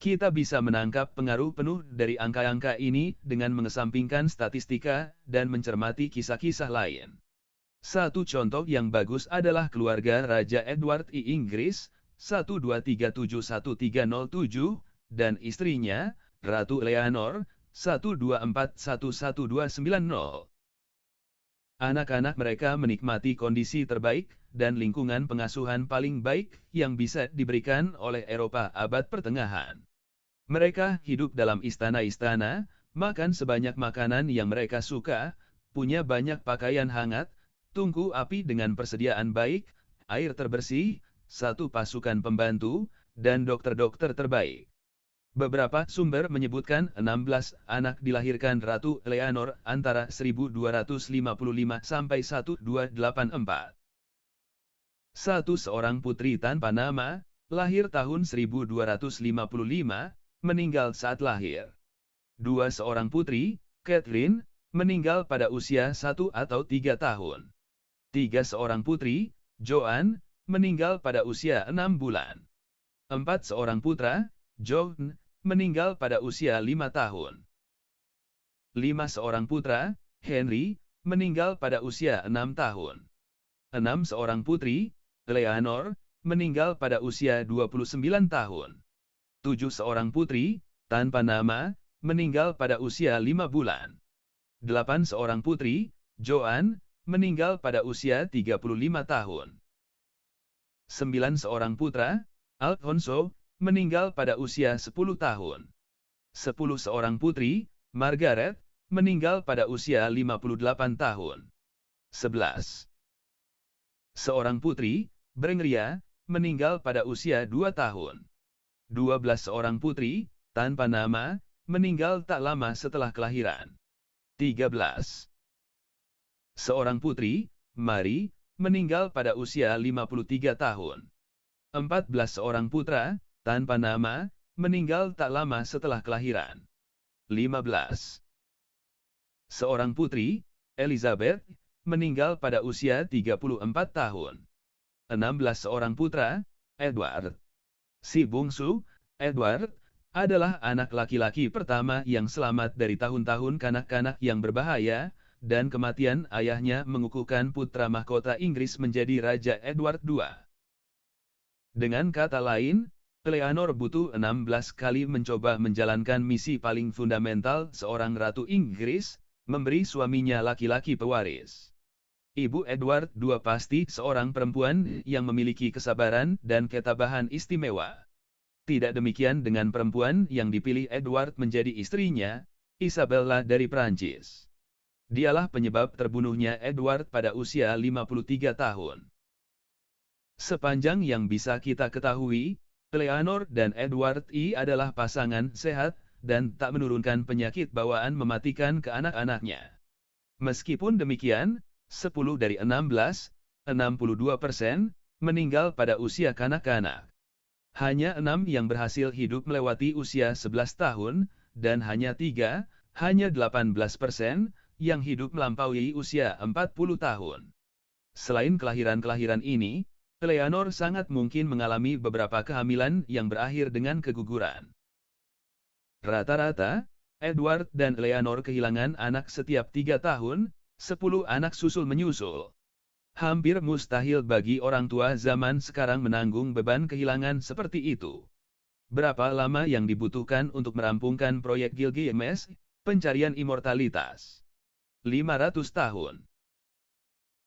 Kita bisa menangkap pengaruh penuh dari angka-angka ini dengan mengesampingkan statistika dan mencermati kisah-kisah lain. Satu contoh yang bagus adalah keluarga Raja Edward I Inggris, 12371307, dan istrinya, Ratu Leonor, 12411290. Anak-anak mereka menikmati kondisi terbaik dan lingkungan pengasuhan paling baik yang bisa diberikan oleh Eropa abad pertengahan. Mereka hidup dalam istana-istana, makan sebanyak makanan yang mereka suka, punya banyak pakaian hangat, tungku api dengan persediaan baik, air terbersih, 1 pasukan pembantu, dan dokter-dokter terbaik. Beberapa sumber menyebutkan 16 anak dilahirkan Ratu Leonor antara 1255 sampai 1284. Seorang putri tanpa nama, lahir tahun 1255, meninggal saat lahir. 2 seorang putri, Catherine, meninggal pada usia 1 atau 3 tahun. 3 seorang putri, Joan, meninggal pada usia 6 bulan. 4 seorang putra, John, meninggal pada usia 5 tahun. 5 seorang putra, Henry, meninggal pada usia 6 tahun. 6 seorang putri, Leonor, meninggal pada usia 29 tahun. 7 seorang putri, tanpa nama, meninggal pada usia 5 bulan. 8 seorang putri, Joan, meninggal pada usia 35 tahun. 9 seorang putra, Alfonso, meninggal pada usia 10 tahun. 10 seorang putri, Margaret, meninggal pada usia 58 tahun. 11 seorang putri, Brengria, meninggal pada usia 2 tahun. 12 seorang putri, tanpa nama, meninggal tak lama setelah kelahiran. 13 seorang putri, Mary, meninggal pada usia 53 tahun. 14 seorang putra, tanpa nama, meninggal tak lama setelah kelahiran. 15 seorang putri, Elizabeth, meninggal pada usia 34 tahun. 16 seorang putra, Edward. Si bungsu, Edward, adalah anak laki-laki pertama yang selamat dari tahun-tahun kanak-kanak yang berbahaya, dan kematian ayahnya mengukuhkan putra mahkota Inggris menjadi Raja Edward II. Dengan kata lain, Eleanor butuh 16 kali mencoba menjalankan misi paling fundamental seorang ratu Inggris, memberi suaminya laki-laki pewaris. Ibu Edward II pasti seorang perempuan yang memiliki kesabaran dan ketabahan istimewa. Tidak demikian dengan perempuan yang dipilih Edward menjadi istrinya, Isabella dari Prancis. Dialah penyebab terbunuhnya Edward pada usia 53 tahun. Sepanjang yang bisa kita ketahui, Eleanor dan Edward I adalah pasangan sehat, dan tak menurunkan penyakit bawaan mematikan ke anak-anaknya. Meskipun demikian, 10 dari 16, 62%, meninggal pada usia kanak-kanak. Hanya 6 yang berhasil hidup melewati usia 11 tahun, dan hanya 3, hanya 18%, yang hidup melampaui usia 40 tahun. Selain kelahiran-kelahiran ini, Eleanor sangat mungkin mengalami beberapa kehamilan yang berakhir dengan keguguran. Rata-rata, Edward dan Eleanor kehilangan anak setiap 3 tahun, 10 anak susul menyusul. Hampir mustahil bagi orang tua zaman sekarang menanggung beban kehilangan seperti itu. Berapa lama yang dibutuhkan untuk merampungkan proyek Gilgamesh, pencarian immortalitas? 500 tahun.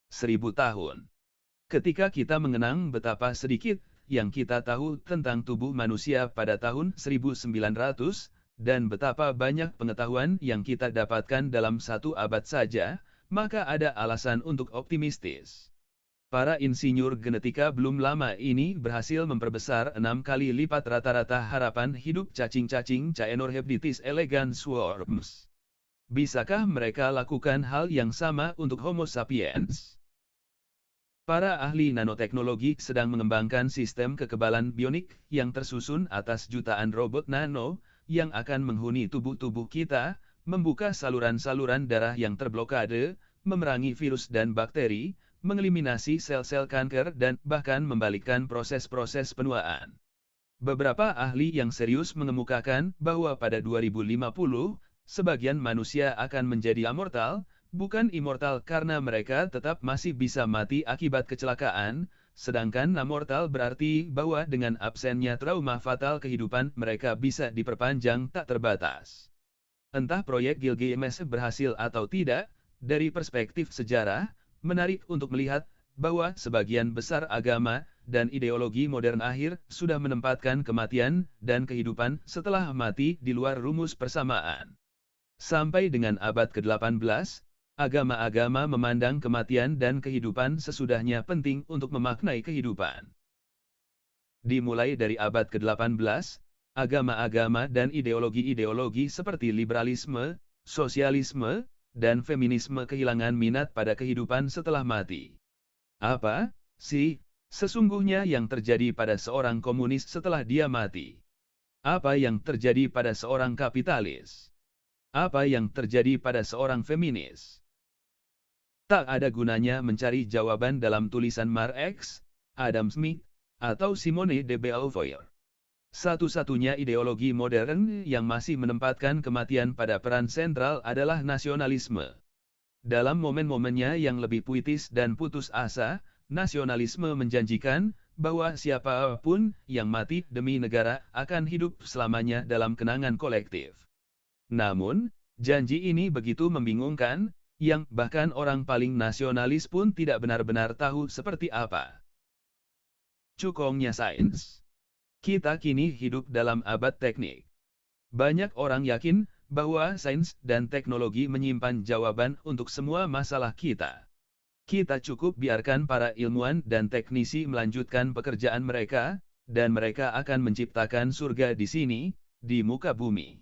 1000 tahun. Ketika kita mengenang betapa sedikit yang kita tahu tentang tubuh manusia pada tahun 1900, dan betapa banyak pengetahuan yang kita dapatkan dalam 1 abad saja, maka ada alasan untuk optimistis. Para insinyur genetika belum lama ini berhasil memperbesar 6 kali lipat rata-rata harapan hidup cacing-cacing Caenorhabditis elegans swarms. Bisakah mereka lakukan hal yang sama untuk Homo sapiens? Para ahli nanoteknologi sedang mengembangkan sistem kekebalan bionik yang tersusun atas jutaan robot nano, yang akan menghuni tubuh-tubuh kita, membuka saluran-saluran darah yang terblokade, memerangi virus dan bakteri, mengeliminasi sel-sel kanker dan bahkan membalikkan proses-proses penuaan. Beberapa ahli yang serius mengemukakan bahwa pada 2050, sebagian manusia akan menjadi amortal, bukan immortal karena mereka tetap masih bisa mati akibat kecelakaan, sedangkan amortal berarti bahwa dengan absennya trauma fatal kehidupan mereka bisa diperpanjang tak terbatas. Entah proyek Gilgamesh berhasil atau tidak, dari perspektif sejarah, menarik untuk melihat bahwa sebagian besar agama dan ideologi modern akhir sudah menempatkan kematian dan kehidupan setelah mati di luar rumus persamaan. Sampai dengan abad ke-18, agama-agama memandang kematian dan kehidupan sesudahnya penting untuk memaknai kehidupan. Dimulai dari abad ke-18, agama-agama dan ideologi-ideologi seperti liberalisme, sosialisme, dan feminisme kehilangan minat pada kehidupan setelah mati. Apa sih sesungguhnya yang terjadi pada seorang komunis setelah dia mati? Apa yang terjadi pada seorang kapitalis? Apa yang terjadi pada seorang feminis? Tak ada gunanya mencari jawaban dalam tulisan Marx, Adam Smith, atau Simone de Beauvoir. Satu-satunya ideologi modern yang masih menempatkan kematian pada peran sentral adalah nasionalisme. Dalam momen-momennya yang lebih puitis dan putus asa, nasionalisme menjanjikan bahwa siapapun yang mati demi negara akan hidup selamanya dalam kenangan kolektif. Namun, janji ini begitu membingungkan, yang bahkan orang paling nasionalis pun tidak benar-benar tahu seperti apa cukongnya sains. Kita kini hidup dalam abad teknik. Banyak orang yakin bahwa sains dan teknologi menyimpan jawaban untuk semua masalah kita. Kita cukup biarkan para ilmuwan dan teknisi melanjutkan pekerjaan mereka, dan mereka akan menciptakan surga di sini, di muka bumi.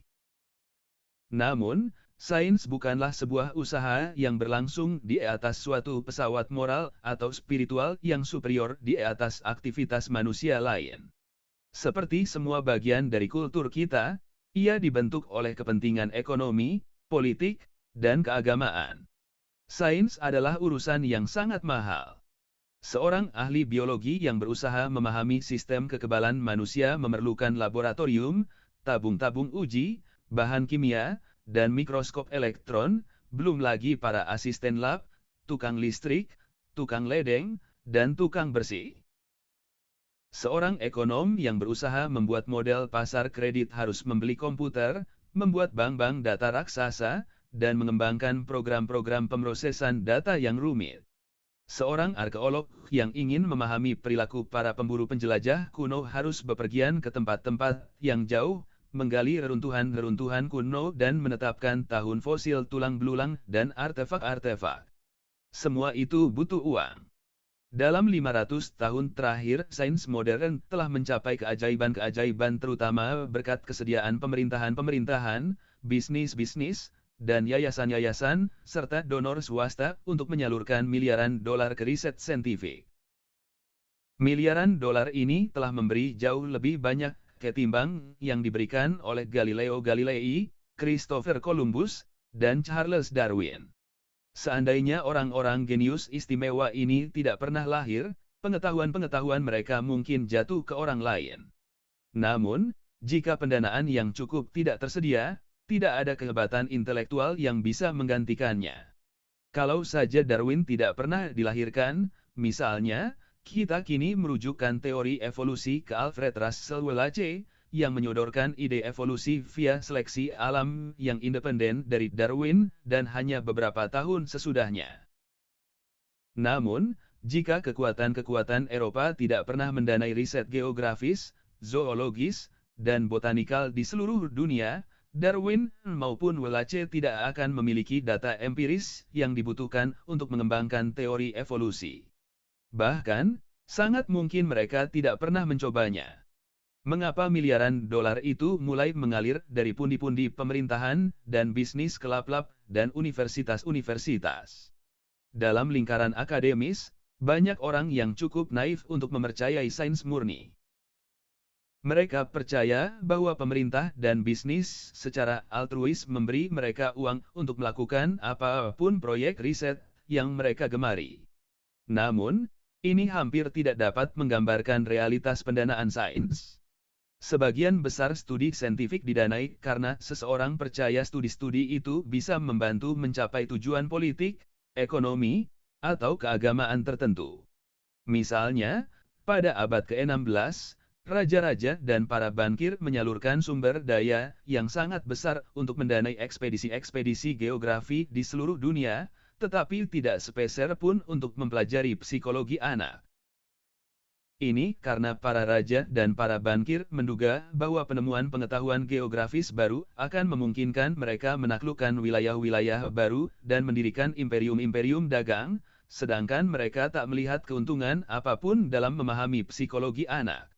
Namun, sains bukanlah sebuah usaha yang berlangsung di atas suatu pesawat moral atau spiritual yang superior di atas aktivitas manusia lain. Seperti semua bagian dari kultur kita, ia dibentuk oleh kepentingan ekonomi, politik, dan keagamaan. Sains adalah urusan yang sangat mahal. Seorang ahli biologi yang berusaha memahami sistem kekebalan manusia memerlukan laboratorium, tabung-tabung uji, bahan kimia, dan mikroskop elektron, belum lagi para asisten lab, tukang listrik, tukang ledeng, dan tukang bersih. Seorang ekonom yang berusaha membuat model pasar kredit harus membeli komputer, membuat bank-bank data raksasa, dan mengembangkan program-program pemrosesan data yang rumit. Seorang arkeolog yang ingin memahami perilaku para pemburu penjelajah kuno harus bepergian ke tempat-tempat yang jauh, menggali reruntuhan-reruntuhan kuno dan menetapkan tahun fosil tulang belulang dan artefak-artefak. Semua itu butuh uang. Dalam 500 tahun terakhir, sains modern telah mencapai keajaiban-keajaiban terutama berkat kesediaan pemerintahan-pemerintahan, bisnis-bisnis, dan yayasan-yayasan, serta donor swasta untuk menyalurkan miliaran dolar ke riset saintifik. Miliaran dolar ini telah memberi jauh lebih banyak ketimbang yang diberikan oleh Galileo Galilei, Christopher Columbus, dan Charles Darwin. Seandainya orang-orang genius istimewa ini tidak pernah lahir, pengetahuan-pengetahuan mereka mungkin jatuh ke orang lain. Namun, jika pendanaan yang cukup tidak tersedia, tidak ada kehebatan intelektual yang bisa menggantikannya. Kalau saja Darwin tidak pernah dilahirkan, misalnya, kita kini merujukkan teori evolusi ke Alfred Russel Wallace, yang menyodorkan ide evolusi via seleksi alam yang independen dari Darwin, dan hanya beberapa tahun sesudahnya. Namun, jika kekuatan-kekuatan Eropa tidak pernah mendanai riset geografis, zoologis, dan botanikal di seluruh dunia, Darwin maupun Wallace tidak akan memiliki data empiris yang dibutuhkan untuk mengembangkan teori evolusi. Bahkan, sangat mungkin mereka tidak pernah mencobanya. Mengapa miliaran dolar itu mulai mengalir dari pundi-pundi pemerintahan dan bisnis ke lab-lab dan universitas-universitas? Dalam lingkaran akademis, banyak orang yang cukup naif untuk mempercayai sains murni. Mereka percaya bahwa pemerintah dan bisnis secara altruis memberi mereka uang untuk melakukan apapun proyek riset yang mereka gemari. Namun, ini hampir tidak dapat menggambarkan realitas pendanaan sains. Sebagian besar studi saintifik didanai karena seseorang percaya studi-studi itu bisa membantu mencapai tujuan politik, ekonomi, atau keagamaan tertentu. Misalnya, pada abad ke-16, raja-raja dan para bankir menyalurkan sumber daya yang sangat besar untuk mendanai ekspedisi-ekspedisi geografi di seluruh dunia, tetapi tidak sepeser pun untuk mempelajari psikologi anak. Ini karena para raja dan para bankir menduga bahwa penemuan pengetahuan geografis baru akan memungkinkan mereka menaklukkan wilayah-wilayah baru dan mendirikan imperium-imperium dagang, sedangkan mereka tak melihat keuntungan apapun dalam memahami psikologi anak.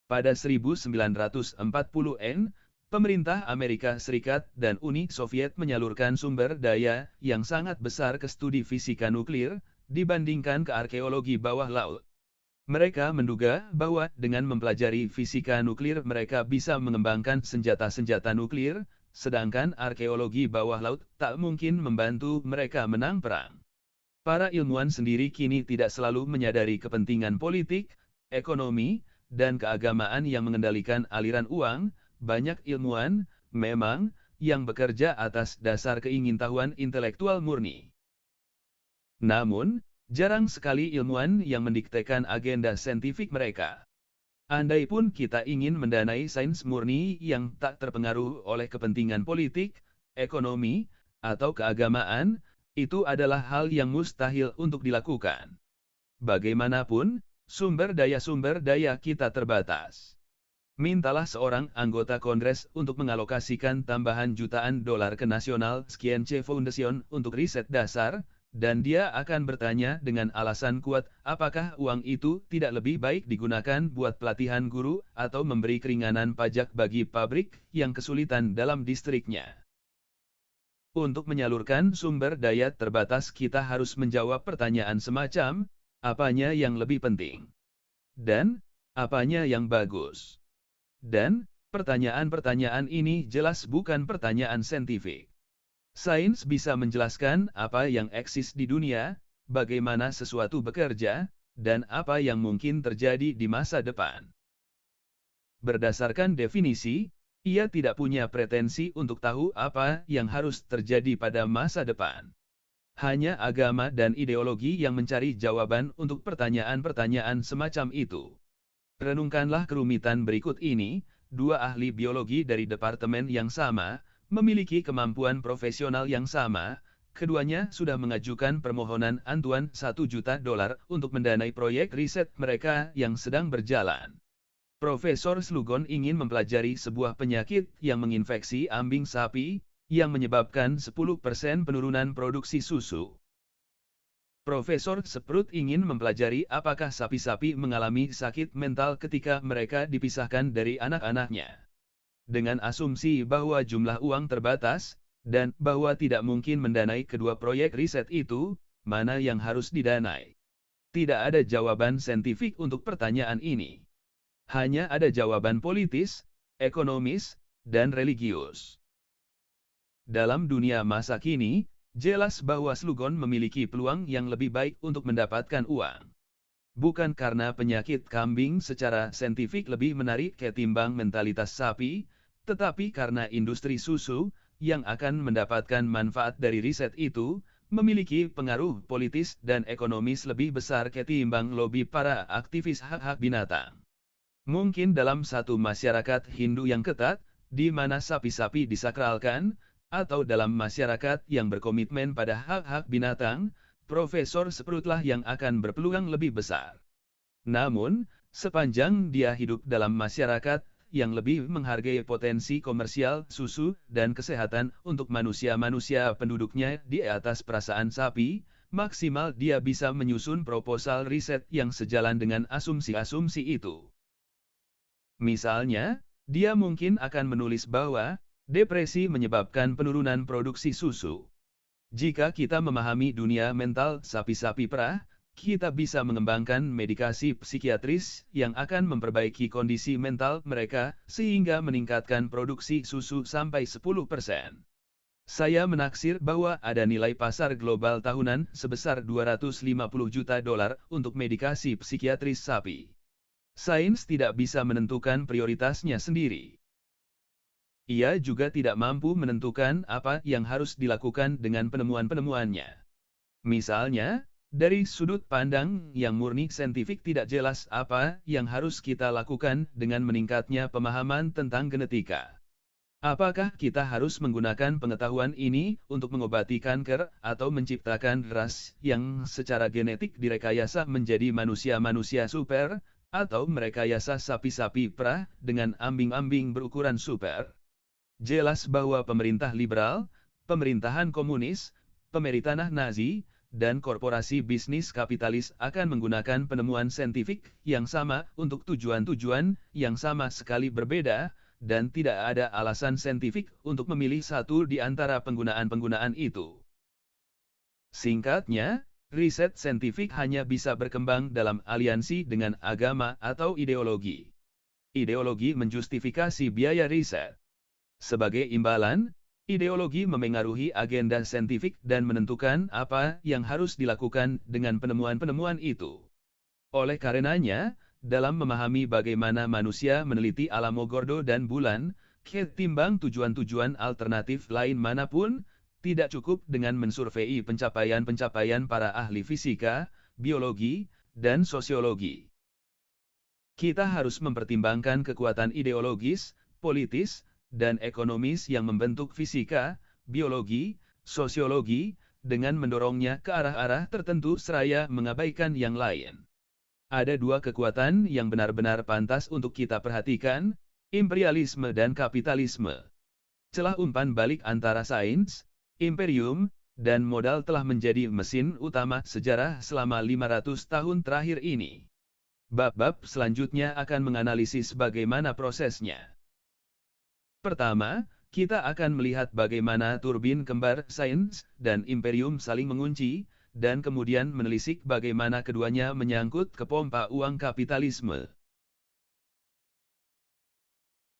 Pada 1940-an, pemerintah Amerika Serikat dan Uni Soviet menyalurkan sumber daya yang sangat besar ke studi fisika nuklir, dibandingkan ke arkeologi bawah laut. Mereka menduga bahwa dengan mempelajari fisika nuklir mereka bisa mengembangkan senjata-senjata nuklir, sedangkan arkeologi bawah laut tak mungkin membantu mereka menang perang. Para ilmuwan sendiri kini tidak selalu menyadari kepentingan politik, ekonomi, dan keagamaan yang mengendalikan aliran uang. Banyak ilmuwan, memang, yang bekerja atas dasar keingintahuan intelektual murni. Namun, Jarang sekali ilmuwan yang mendiktekan agenda saintifik mereka. Andai pun kita ingin mendanai sains murni yang tak terpengaruh oleh kepentingan politik, ekonomi, atau keagamaan, itu adalah hal yang mustahil untuk dilakukan. Bagaimanapun, sumber daya kita terbatas. Mintalah seorang anggota Kongres untuk mengalokasikan tambahan jutaan dolar ke National Science Foundation untuk riset dasar, dan dia akan bertanya dengan alasan kuat, apakah uang itu tidak lebih baik digunakan buat pelatihan guru atau memberi keringanan pajak bagi pabrik yang kesulitan dalam distriknya. Untuk menyalurkan sumber daya terbatas kita harus menjawab pertanyaan semacam, apanya yang lebih penting? Dan, apanya yang bagus? Dan, pertanyaan-pertanyaan ini jelas bukan pertanyaan saintifik. Sains bisa menjelaskan apa yang eksis di dunia, bagaimana sesuatu bekerja, dan apa yang mungkin terjadi di masa depan. Berdasarkan definisi, ia tidak punya pretensi untuk tahu apa yang harus terjadi pada masa depan. Hanya agama dan ideologi yang mencari jawaban untuk pertanyaan-pertanyaan semacam itu. Renungkanlah kerumitan berikut ini, dua ahli biologi dari departemen yang sama, memiliki kemampuan profesional yang sama, keduanya sudah mengajukan permohonan bantuan $1 juta untuk mendanai proyek riset mereka yang sedang berjalan. Profesor Slugon ingin mempelajari sebuah penyakit yang menginfeksi ambing sapi, yang menyebabkan 10% penurunan produksi susu. Profesor Sprout ingin mempelajari apakah sapi-sapi mengalami sakit mental ketika mereka dipisahkan dari anak-anaknya. Dengan asumsi bahwa jumlah uang terbatas, dan bahwa tidak mungkin mendanai kedua proyek riset itu, mana yang harus didanai? Tidak ada jawaban saintifik untuk pertanyaan ini. Hanya ada jawaban politis, ekonomis, dan religius. Dalam dunia masa kini, jelas bahwa Slugon memiliki peluang yang lebih baik untuk mendapatkan uang. Bukan karena penyakit kambing secara saintifik lebih menarik ketimbang mentalitas sapi, tetapi karena industri susu, yang akan mendapatkan manfaat dari riset itu, memiliki pengaruh politis dan ekonomis lebih besar ketimbang lobi para aktivis hak-hak binatang. Mungkin dalam satu masyarakat Hindu yang ketat, di mana sapi-sapi disakralkan, atau dalam masyarakat yang berkomitmen pada hak-hak binatang, Profesor Sproutlah yang akan berpeluang lebih besar. Namun, sepanjang dia hidup dalam masyarakat yang lebih menghargai potensi komersial susu dan kesehatan untuk manusia-manusia penduduknya di atas perasaan sapi, maksimal dia bisa menyusun proposal riset yang sejalan dengan asumsi-asumsi itu. Misalnya, dia mungkin akan menulis bahwa depresi menyebabkan penurunan produksi susu. Jika kita memahami dunia mental sapi-sapi perah, kita bisa mengembangkan medikasi psikiatris yang akan memperbaiki kondisi mental mereka sehingga meningkatkan produksi susu sampai 10%. Saya menaksir bahwa ada nilai pasar global tahunan sebesar $250 juta untuk medikasi psikiatris sapi. Sains tidak bisa menentukan prioritasnya sendiri. Ia juga tidak mampu menentukan apa yang harus dilakukan dengan penemuan-penemuannya. Misalnya, dari sudut pandang yang murni saintifik tidak jelas apa yang harus kita lakukan dengan meningkatnya pemahaman tentang genetika. Apakah kita harus menggunakan pengetahuan ini untuk mengobati kanker atau menciptakan ras yang secara genetik direkayasa menjadi manusia-manusia super, atau merekayasa sapi-sapi perah dengan ambing-ambing berukuran super? Jelas bahwa pemerintah liberal, pemerintahan komunis, pemerintah Nazi, dan korporasi bisnis kapitalis akan menggunakan penemuan saintifik yang sama untuk tujuan-tujuan yang sama sekali berbeda, dan tidak ada alasan saintifik untuk memilih satu di antara penggunaan-penggunaan itu. Singkatnya, riset saintifik hanya bisa berkembang dalam aliansi dengan agama atau ideologi. Ideologi menjustifikasi biaya riset. Sebagai imbalan, ideologi memengaruhi agenda saintifik dan menentukan apa yang harus dilakukan dengan penemuan-penemuan itu. Oleh karenanya, dalam memahami bagaimana manusia meneliti Alamogordo dan bulan, ketimbang tujuan-tujuan alternatif lain manapun, Tidak cukup dengan mensurvei pencapaian-pencapaian para ahli fisika, biologi, dan sosiologi. Kita harus mempertimbangkan kekuatan ideologis, politis, dan ekonomis yang membentuk fisika, biologi, sosiologi, dengan mendorongnya ke arah-arah tertentu seraya mengabaikan yang lain. Ada dua kekuatan yang benar-benar pantas untuk kita perhatikan, imperialisme dan kapitalisme. Celah umpan balik antara sains, imperium, dan modal telah menjadi mesin utama sejarah selama 500 tahun terakhir ini. Bab-bab selanjutnya akan menganalisis bagaimana prosesnya. Pertama, kita akan melihat bagaimana turbin kembar sains dan imperium saling mengunci, dan kemudian menelisik bagaimana keduanya menyangkut ke pompa uang kapitalisme.